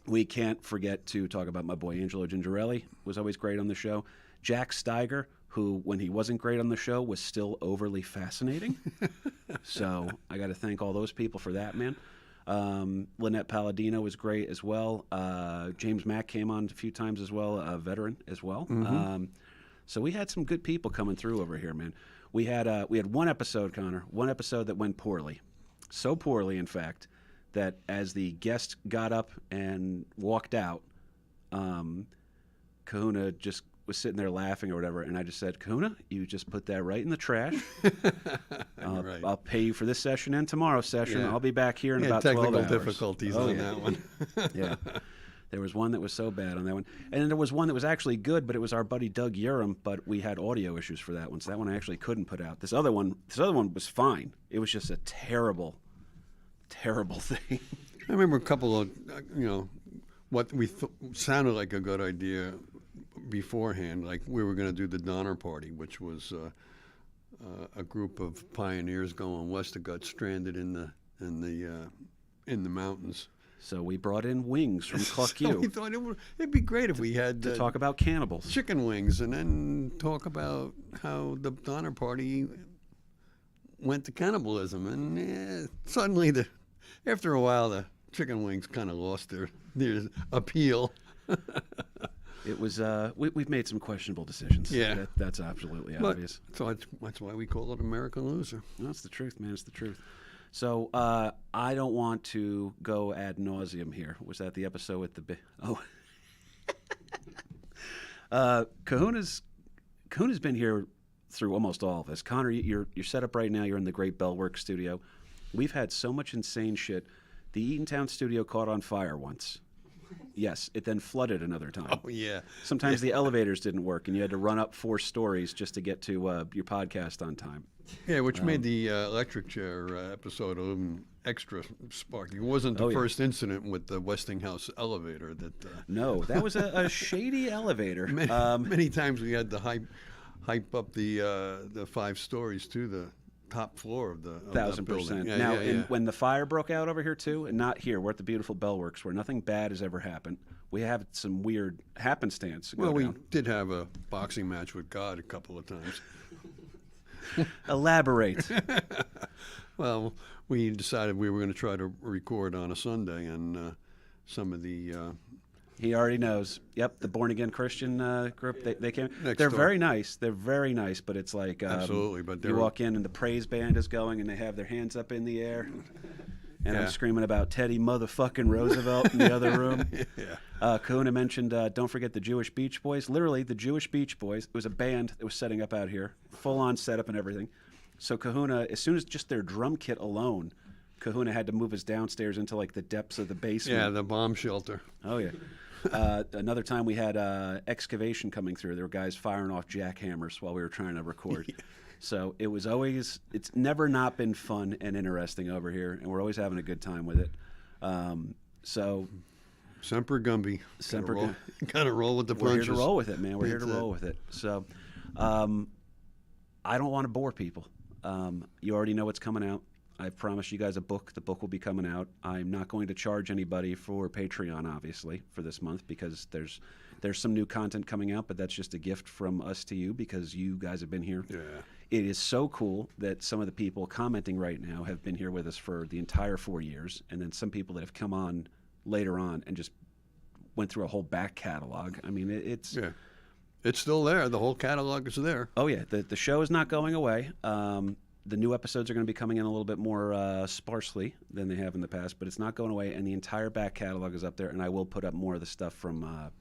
We can't forget to talk about my boy Angelo Gingerelli, was always great on the show. Jack Steiger, who, when he wasn't great on the show, was still overly fascinating. So I got to thank all those people for that, man. Lynette Palladino was great as well. James Mack came on a few times as well, a veteran as well. So we had some good people coming through over here, man. We had one episode, Connor, that went poorly. So poorly, in fact, that as the guest got up and walked out, Kahuna just was sitting there laughing or whatever, and I just said, "Kahuna, you just put that right in the trash. Right. I'll pay you for this session and tomorrow's session. Yeah. I'll be back here in about 12 hours." Technical difficulties on that one. Yeah. There was one that was so bad on that one. And then there was one that was actually good, but it was our buddy Doug Urim, but we had audio issues for that one, so that one I actually couldn't put out. This other one was fine. It was just a terrible, terrible thing. I remember a couple of, what we sounded like a good idea beforehand. Like, we were going to do the Donner Party, which was a group of pioneers going west that got stranded in the mountains. So we brought in wings from Cluck So we U thought it'd be great if we had to talk about cannibals. chicken wings, and then talk about how the Donner Party went to cannibalism. And suddenly, after a while, the chicken wings kind of lost their appeal. It was we've made some questionable decisions. Yeah. That's absolutely But obvious. so that's why we call it American Loser. No, that's the truth, man. It's the truth. So I don't want to go ad nauseum here. Was that the episode with the Kahuna's been here through almost all of us. Connor, you're set up right now. You're in the great Bellworks studio. We've had so much insane shit. The Eatontown studio caught on fire once. Yes, it then flooded another time. Oh, yeah. Sometimes the elevators didn't work, and you had to run up 4 stories just to get to your podcast on time. Yeah, which made the electric chair episode a little extra sparky. It wasn't the first incident with the Westinghouse elevator that. No, that was a shady elevator. Many times we had to hype up the 5 stories to the top floor of the 1,000%. Yeah, Now, yeah. when the fire broke out over here too, and not here, we're at the beautiful Bellworks, where nothing bad has ever happened. We have some weird happenstance. Well, we down. did have a boxing match with God a couple of times. Elaborate. Well, we decided we were going to try to record on a Sunday, and some of the He already knows. Yep, the Born Again Christian group. They came. Next They're door. very nice. They're very nice, but it's like Absolutely, but you they're- walk in and the praise band is going, and they have their hands up in the air, and I'm Yeah. screaming about Teddy motherfucking Roosevelt in the other room. yeah. Kahuna mentioned, don't forget the Jewish Beach Boys. Literally, the Jewish Beach Boys. It was a band that was setting up out here, full-on setup and everything. So Kahuna, as soon as just their drum kit alone, Kahuna had to move us downstairs into like the depths of the basement. Yeah, the bomb shelter. Oh, yeah. Another time we had excavation coming through. There were guys firing off jackhammers while we were trying to record. So it's never not been fun and interesting over here, and we're always having a good time with it. So Semper Gumby. Semper Gotta roll with the we're here punches. to roll with it, man. We're here to That's it. roll with it. So I don't want to bore people. You already know what's coming out. I've promised you guys a book. The book will be coming out. I'm not going to charge anybody for Patreon, obviously, for this month, because there's some new content coming out, but that's just a gift from us to you because you guys have been here. Yeah. It is so cool that some of the people commenting right now have been here with us for the entire 4 years, and then some people that have come on later on and just went through a whole back catalog. I mean, it's... Yeah. It's still there. The whole catalog is there. Oh, yeah. The show is not going away. The new episodes are going to be coming in a little bit more sparsely than they have in the past, but it's not going away, and the entire back catalog is up there, and I will put up more of the stuff from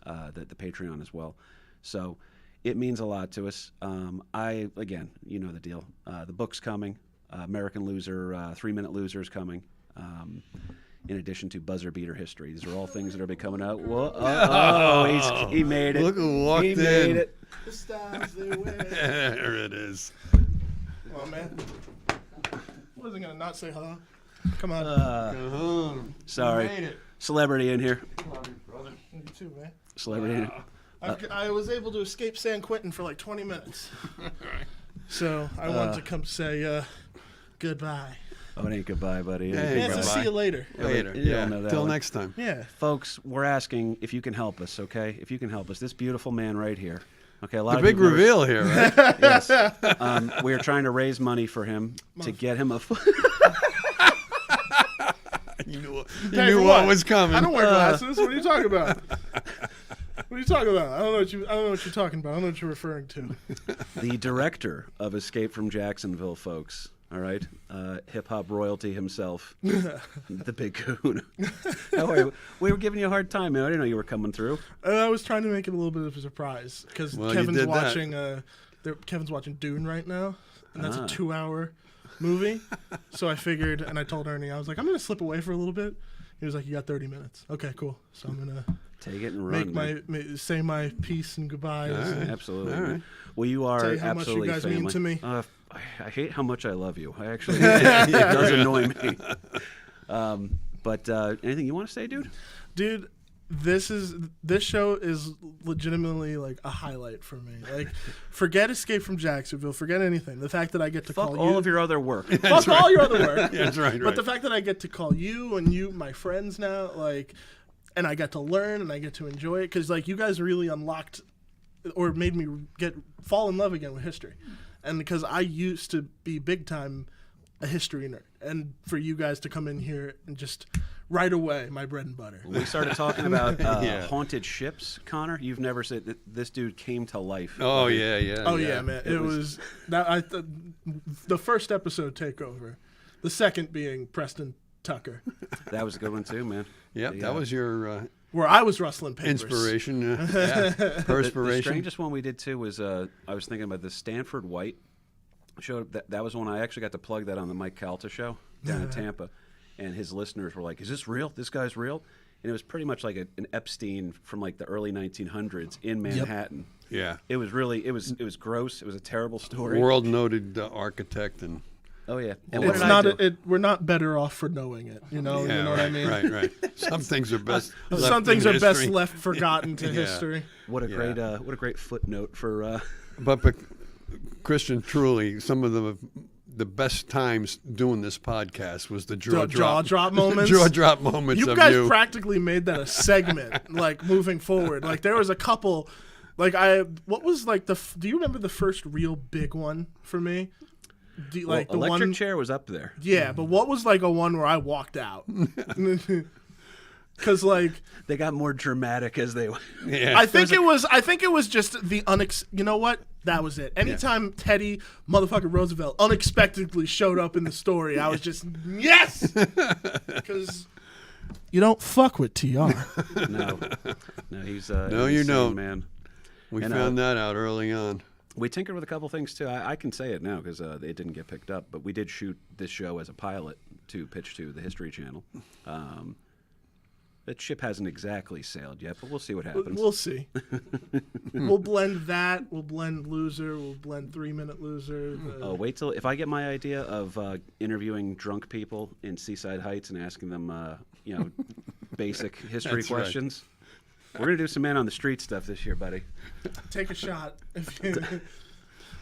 the Patreon as well. So it means a lot to us. Again, you know the deal. The book's coming. American Loser, 3-Minute Loser is coming. In addition to Buzzer Beater History. These are all things that are be coming out. Whoa, he made it. Look who walked in. Made it. The stars they wear. There it is. Come on, man. Wasn't gonna not say hello. Come on. Sorry. Made it. Celebrity in here. You too, man. Celebrity in here. I was able to escape San Quentin for like 20 minutes. So I wanted to come say goodbye. Oh, it ain't goodbye, buddy. It ain't Hey, Yeah, goodbye. so see you later. Later. You Yeah. don't know that Till one. next time. Yeah. Folks, we're asking if you can help us, okay? If you can help us. This beautiful man right here. Okay, a lot The of big people reveal here, right? Yes. We are trying to raise money for him to get him a. You knew Hey, for what was coming. I don't wear glasses. What are you talking about? What are you talking about? I don't know what you're talking about. I don't know what you're referring to. The director of Escape from Jacksonville, folks. All right, hip hop royalty himself, the Big Coon. How are you? We were giving you a hard time, man. I didn't know you were coming through. I was trying to make it a little bit of a surprise because Well, you Kevin's did that. watching. Kevin's watching Dune right now, and that's a 2-hour movie. So I figured, and I told Ernie, I was like, I'm gonna slip away for a little bit. He was like, you got 30 minutes. Okay, cool. So I'm gonna Take it and run. say my peace and goodbyes. and Absolutely. All right. Well, you are Tell you how much you absolutely guys mean family. to me. I hate how much I love you. I actually, it does annoy me. But anything you want to say, dude? Dude, this show is legitimately like a highlight for me. Like, forget Escape from Jacksonville, forget anything. The fact that I get to Fuck call all you, of your other work. fuck all your other work. Yeah, that's right. But the fact that I get to call you and you my friends now, like, and I get to learn and I get to enjoy it because like you guys really unlocked or made me fall in love again with history, and because I used to be big time a history nerd, and for you guys to come in here and just right away my bread and butter. We started talking about Yeah. haunted ships, Connor. You've never said that this dude came to life. Oh yeah. Oh yeah, man! It was that the first episode takeover, the second being Preston Tucker, That was a good one too, man. Yep, Yeah. that was your where I was rustling papers. inspiration. The Perspiration. strangest one we did too was I was thinking about the Stanford White show. That was one I actually got to plug that on the Mike Calta show down in Tampa, and his listeners were like, "Is this real? This guy's real?" And it was pretty much like an Epstein from like the early 1900s in Manhattan. Yeah. It was really it was gross. It was a terrible story. World noted architect and Oh yeah. And It's did I not. do? We're not better off for knowing it. You know. yeah, you know right, what I mean. Right. Some things are best. left Some things in are best history. left forgotten to Yeah. history. What a great footnote for. But Christian, truly, some of the best times doing this podcast was the jaw Jaw-drop moments. jaw drop moments You of guys you. practically made that a segment, like moving forward. Like there was a couple, like what was like do you remember the first real big one for me? Like the electric one, chair was up there. yeah. But what was like a one where I walked out? Because like They got more dramatic as they went. Yeah. I think it was just the you know what? That was it. Anytime Teddy motherfucking Roosevelt unexpectedly showed up in the story, I was just yes, because you don't fuck with TR. No, he's No, an you insane don't. man. we and, found that out early on. We tinkered with a couple things too. I can say it now because it didn't get picked up, but we did shoot this show as a pilot to pitch to the History Channel. That ship hasn't exactly sailed yet, but we'll see what happens. We'll see. We'll blend that. We'll blend Loser. We'll blend 3-Minute Loser. Oh, wait till if I get my idea of interviewing drunk people in Seaside Heights and asking them, basic history That's right. questions. We're gonna do some man on the street stuff this year, buddy. Take a shot. If you,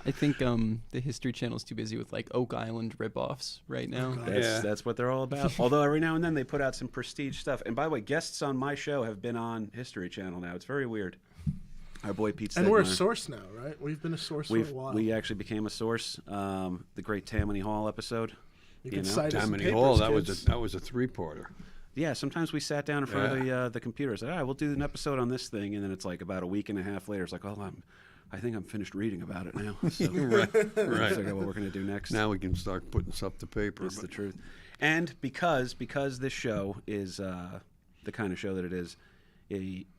I think the History Channel's too busy with like Oak Island ripoffs right now. That's what they're all about. Although every now and then they put out some prestige stuff. And by the way, guests on my show have been on History Channel now. It's very weird. Our boy Pete and we're a Stegmaier. source now, right? We've been a source for a while. We actually became a source. The great Tammany Hall episode. you can know? cite us in Tammany papers, Hall, kids. that was a 3-parter. Yeah, sometimes we sat down in front of the computer. It's like, all right, we'll do an episode on this thing, and then it's like about a week and a half later. It's like, I think I'm finished reading about it now. So Right. figure out what we're gonna do next. Now we can start putting stuff to paper. That's but- the truth. And because this show is the kind of show that it is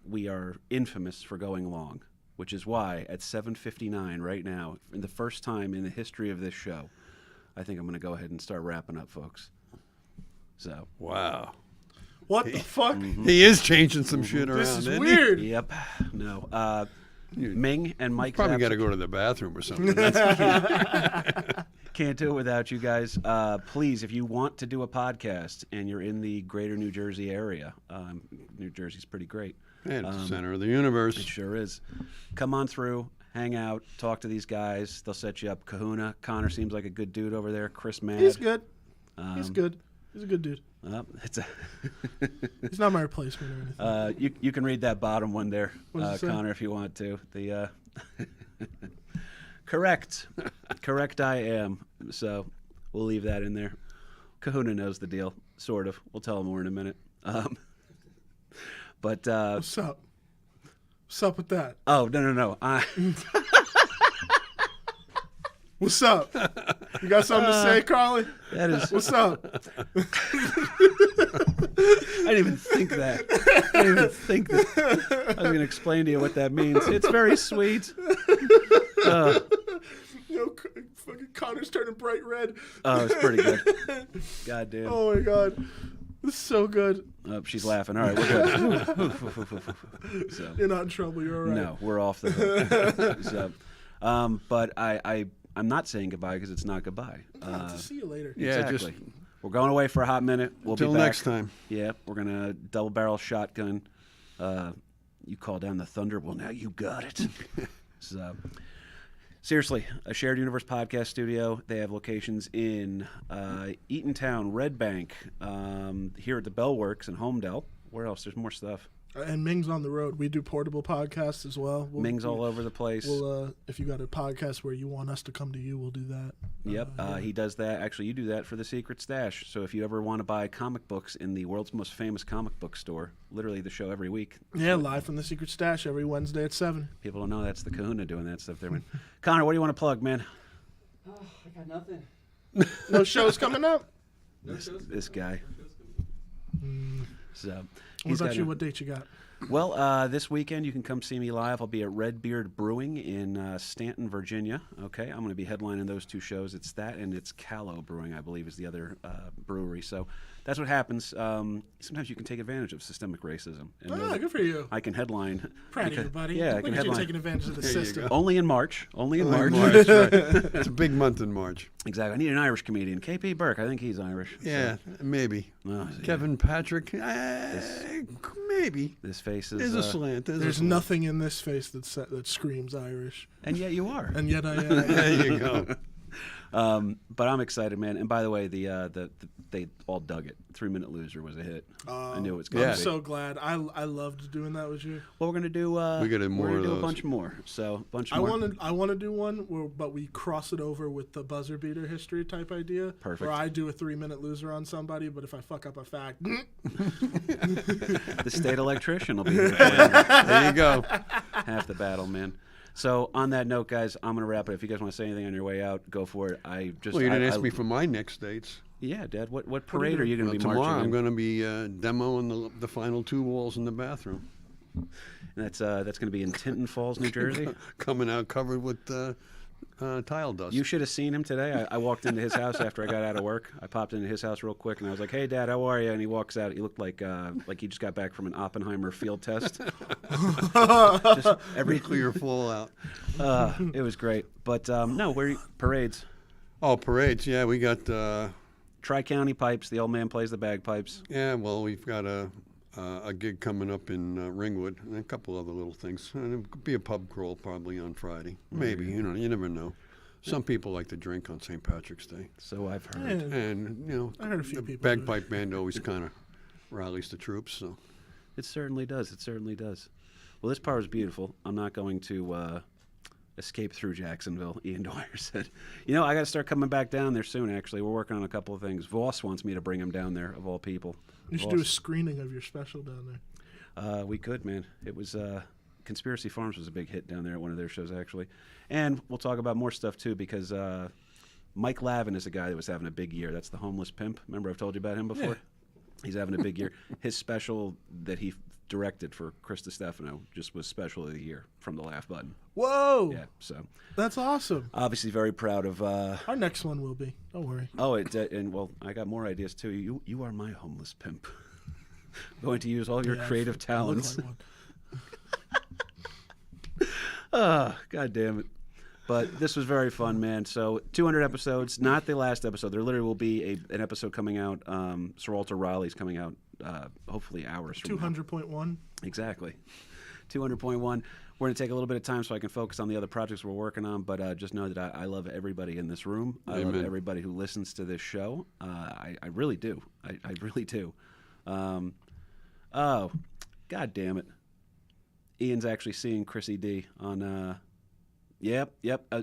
we are infamous for going long, which is why at 7:59 right now, in the first time in the history of this show, I think I'm going to go ahead and start wrapping up, folks. So. Wow. What the fuck? He is changing some shit around. This is isn't weird. Yep. No. Ming and Mike. Probably got to go to the bathroom or something. Can't do it without you guys. Please, if you want to do a podcast and you're in the greater New Jersey area, New Jersey's pretty great. And it's the center of the universe. It sure is. Come on through, hang out, talk to these guys. They'll set you up. Kahuna. Connor seems like a good dude over there. Chris Mad. He's good. He's good. He's a good dude. It's a He's not my replacement or anything. you can read that bottom one there, What does it say? Connor, if you want to. The correct I am. So we'll leave that in there. Kahuna knows the deal, sort of. We'll tell him more in a minute. But What's up? What's up with that? oh no. What's up? You got something to say, Carly? That is. What's up? I didn't even think that. I didn't even think that. I was going to explain to you what that means. It's very sweet. Fucking Connor's turning bright red. Oh, it's pretty good. God damn. Oh my god. This is so good. Oh, she's laughing. All right, we're good. So, You're not in trouble. You're all right. no, we're off the hook. So, but I'm not saying goodbye because it's not goodbye. To see you later. Yeah, Exactly. We're going away for a hot minute. We'll Till be back next time. Yeah, we're gonna double barrel shotgun. You call down the thunder. Well, now you got it. So, seriously, a shared universe podcast studio. They have locations in Eatontown, Red Bank, here at the Bell Works in Homedale. Where else? There's more stuff. And Ming's on the road. We do portable podcasts as well. Ming's all over the place. We'll, if you got a podcast where you want us to come to you, we'll do that. Yep, he does that. Actually, you do that for the Secret Stash. So if you ever want to buy comic books in the world's most famous comic book store, literally the show every week. Yeah, live from the Secret Stash every Wednesday at 7. People don't know that's the Kahuna doing that stuff there, man. Connor, what do you want to plug, man? Oh, I got nothing. No shows coming up? This guy. So What he's about got you? no- What date you got? Well, this weekend you can come see me live. I'll be at Redbeard Brewing in Stanton, Virginia. Okay, I'm going to be headlining those two shows. It's that and it's Callow Brewing, I believe, is the other brewery. So that's what happens. Sometimes you can take advantage of systemic racism. And Good for you. I can headline. Proud of you, buddy. Yeah, I Look can at you headline. taking advantage of the There you system. go. Only in March. Only in March. March, right. It's a big month in March. Exactly. I need an Irish comedian. KP Burke. I think he's Irish. Yeah, maybe. Oh, Kevin Patrick, maybe. This face is. There's a slant. There's nothing in this face that screams Irish. And yet you are. And yet I am. There you go. But I'm excited, man. And by the way, they all dug it. 3-Minute Loser was a hit. I knew it was going to Yeah. be. I'm so glad. I loved doing that with you. Well, we're gonna do. We gotta more we're gonna of do a those. bunch more. So I want to do one but we cross it over with the buzzer beater history type idea. Perfect. Where I do a 3-minute loser on somebody, but if I fuck up a fact, the state electrician will be there. There you go. Half the battle, man. So on that note, guys, I'm gonna wrap it. If you guys want to say anything on your way out, go for it. Well, you didn't ask me for my next dates. Yeah, Dad. What parade are you gonna be Tomorrow marching I'm in? going to be demoing the final 2 walls in the bathroom. And that's gonna be in Tinton Falls, New Jersey. Coming out covered with tile dust. You should have seen him today. I walked into his house after I got out of work. I popped into his house real quick, and I was like, "Hey, Dad, how are you?" And he walks out. He looked like he just got back from an Oppenheimer field test. Just every Nuclear fallout. it was great. But no, parades. Oh, parades. Yeah, we got. Tri-County Pipes. The old man plays the bagpipes. Yeah, well, we've got a gig coming up in Ringwood and a couple other little things. And it could be a pub crawl probably on Friday. Maybe, you never know. Some people like to drink on St. Patrick's Day. So I've heard. And, I heard a few the people do it. bagpipe band always kind of rallies the troops. So It certainly does. It certainly does. Well, this part was beautiful. I'm not going to escape through Jacksonville, Ian Dwyer said. I got to start coming back down there soon, actually. We're working on a couple of things. Voss wants me to bring him down there, of all people. you should do a screening of your special down there. We could, man. It was Conspiracy Farms was a big hit down there at one of their shows, actually. And we'll talk about more stuff, too, because Mike Lavin is a guy that was having a big year. That's the homeless pimp. Remember I've told you about him before? He's having a big year. His special that he directed for Chris DiStefano just was special of the year from the Laugh Button. Whoa. Yeah, so That's awesome. obviously very proud of. Our next one will be. Don't worry. Oh, and well, I got more ideas too. You are my homeless pimp. Going to use all your Yeah, creative I look talents. like one. God damn it. But this was very fun, man. So 200 episodes, not the last episode. There literally will be an episode coming out. Sir Walter Raleigh's coming out, hopefully hours from now. 200.1. Exactly. 200.1. We're going to take a little bit of time so I can focus on the other projects we're working on, but just know that I love everybody in this room. I love Amen. everybody who listens to this show. I really do. I really do. Oh, God damn it. Ian's actually seeing Chrissy D on... Yep.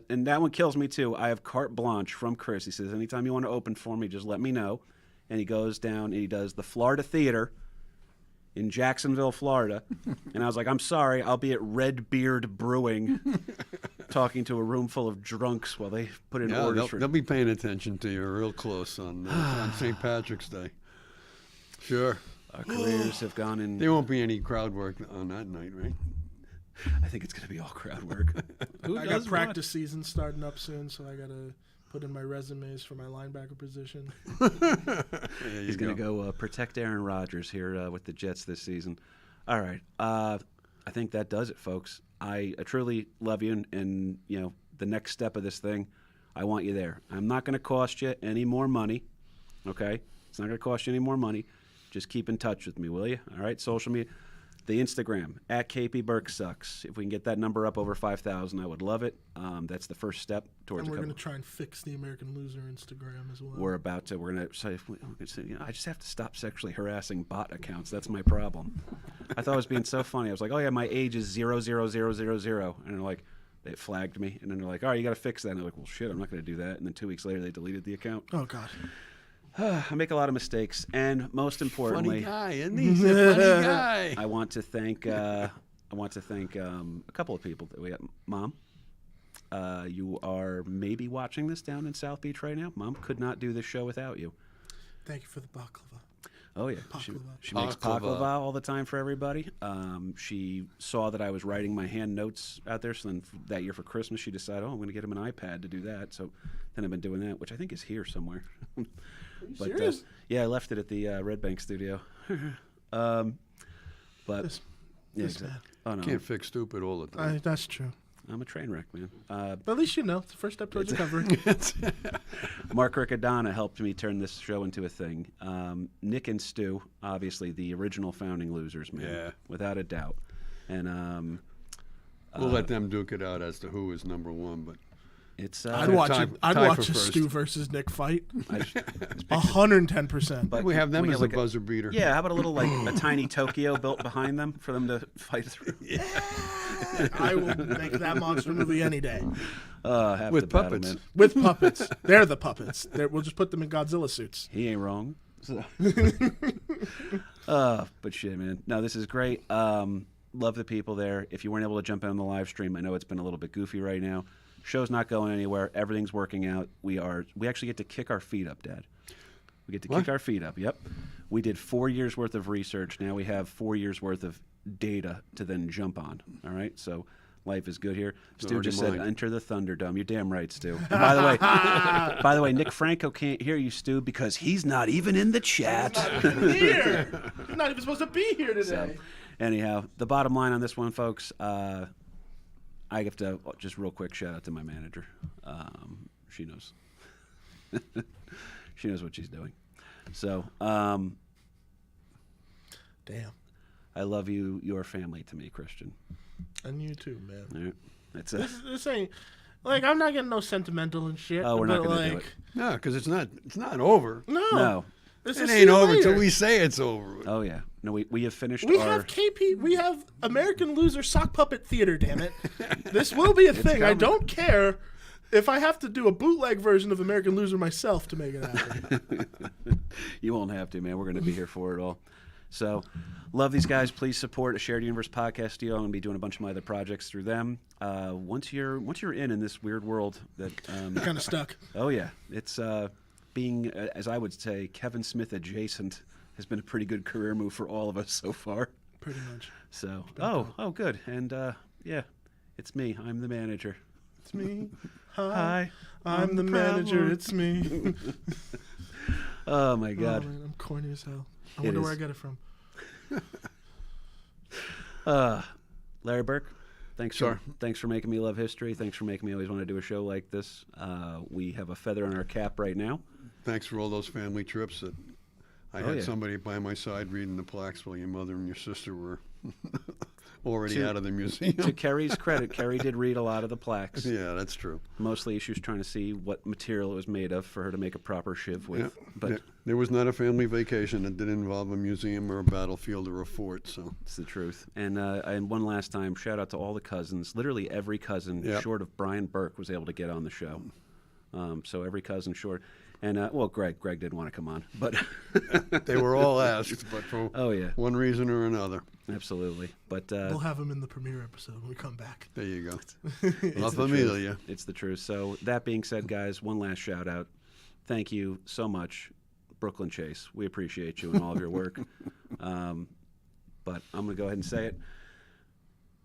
And that one kills me, too. I have carte blanche from Chris. He says, anytime you want to open for me, just let me know. And he goes down and he does the Florida Theater in Jacksonville, Florida. And I was like, I'm sorry, I'll be at Red Beard Brewing talking to a room full of drunks while they put in orders for... They'll be paying attention to you real close on St. Patrick's Day. Sure. Our careers have gone in... There won't be any crowd work on that night, right? I think it's going to be all crowd work. I got practice season starting up soon, so I got to put in my resumes for my linebacker position. He's going to go protect Aaron Rodgers here with the Jets this season. All right. I think that does it, folks. I truly love you, and you know, the next step of this thing, I want you there. I'm not going to cost you any more money, okay? It's not going to cost you any more money. Just keep in touch with me, will you? All right, social media. The Instagram, at KP Burke Sucks. If we can get that number up over 5,000, I would love it. That's the first step towards And we're a going couple. to try and fix the American Loser Instagram as well. We're going to say, you know, I just have to stop sexually harassing bot accounts. That's my problem. I thought I was being so funny. I was like, oh, yeah, my age is 00000. And they're like, they flagged me. And then they're like, all right, you got to fix that. And I'm like, well, shit, I'm not going to do that. And then 2 weeks later, they deleted the account. Oh, God. I make a lot of mistakes. And most importantly, Funny guy, isn't he? He's a funny guy. I want to thank a couple of people. We got Mom. You are maybe watching this down in South Beach right now. Mom could not do this show without you. Thank you for the baklava. Oh yeah, Baklava. she makes Baklava. baklava all the time for everybody. She saw that I was writing my hand notes out there, so then that year for Christmas she decided, oh, I'm going to get him an iPad to do that. So then I've been doing that, which I think is here somewhere. But serious? yeah, I left it at the Red Bank studio. But This yeah, this exactly. man. Oh no, Can't fix stupid all the time. That's true. I'm a train wreck, man. But at least you know. It's the first step towards recovery. Mark Riccadonna helped me turn this show into a thing. Nick and Stu, obviously the original founding losers, man, Yeah. without a doubt. And We'll let them duke it out as to who is number one, but it's I'd Tie- watch tie- it. I'd tie watch for a first. Stu versus Nick fight. I just- 110%. but we have them we as a like buzzer beater. yeah, how about a little like a tiny Tokyo built behind them for them to fight through? I will make that monster movie any day. Half With the battle, puppets. man. With puppets. They're the puppets. We'll just put them in Godzilla suits. He ain't wrong. So. But shit, man. No, this is great. Love the people there. If you weren't able to jump in on the live stream, I know it's been a little bit goofy right now. Show's not going anywhere. Everything's working out. We actually get to kick our feet up, Dad. We get to kick our feet up. Yep. We did 4 years worth of research. Now we have 4 years worth of data to then jump on. All right. So life is good here. Stu already just said, mine. "Enter the Thunderdome." You're damn right, Stu. And by the way, Nick Franco can't hear you, Stu, because he's not even in the chat. Here! He's not even supposed to be here today. So, anyhow, the bottom line on this one, folks, I have to just real quick shout out to my manager. She knows. She knows what she's doing. So, Damn. I love you, your family to me, Christian. And you too, man. All right. That's This ain't like I'm not getting no sentimental and shit. Oh, we're not but, gonna do like, it. No, because it's not over. No. This It is ain't over later. till we say it's over. Oh yeah. No, we have finished We our. have KP. We have American Loser Sock Puppet Theater. Damn it! This will be a thing. I coming. don't care if I have to do a bootleg version of American Loser myself to make it happen. You won't have to, man. We're going to be here for it all. So, love these guys. Please support a Shared Universe podcast deal. I'm going to be doing a bunch of my other projects through them. Once you're in this weird world that. Kind of stuck. Oh yeah, it's being, as I would say, Kevin Smith adjacent has been a pretty good career move for all of us so far. Pretty much. So, oh, good. And yeah, it's me. I'm the manager. It's me. Hi. I'm the manager. one. It's me. Oh my God. Oh, man, I'm corny as hell. I It wonder is. where I get it from. Larry Burke, thanks Sure. for making me love history. Thanks for making me always want to do a show like this. We have a feather in our cap right now. Thanks for all those family trips that I Oh, had yeah. somebody by my side reading the plaques while your mother and your sister were already To- out of the museum. To Kerry's credit, Kerry did read a lot of the plaques. Yeah, that's true. Mostly she was trying to see what material it was made of for her to make a proper shiv with. Yeah. But Yeah. There was not a family vacation that didn't involve a museum or a battlefield or a fort. So it's the truth. And one last time, shout out to all the cousins. Literally every cousin, Yep. short of Brian Burke, was able to get on the show. So every cousin short. And, well, Greg didn't want to come on. But they were all asked, but for Oh, yeah. one reason or another. Absolutely. But We'll have him in the premiere episode when we come back. There you go. it's La the Familia. truth. It's the truth. So that being said, guys, one last shout out. Thank you so much, Brooklyn Chase. We appreciate you and all of your work. But I'm going to go ahead and say it.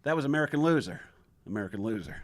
That was American Loser. American Loser.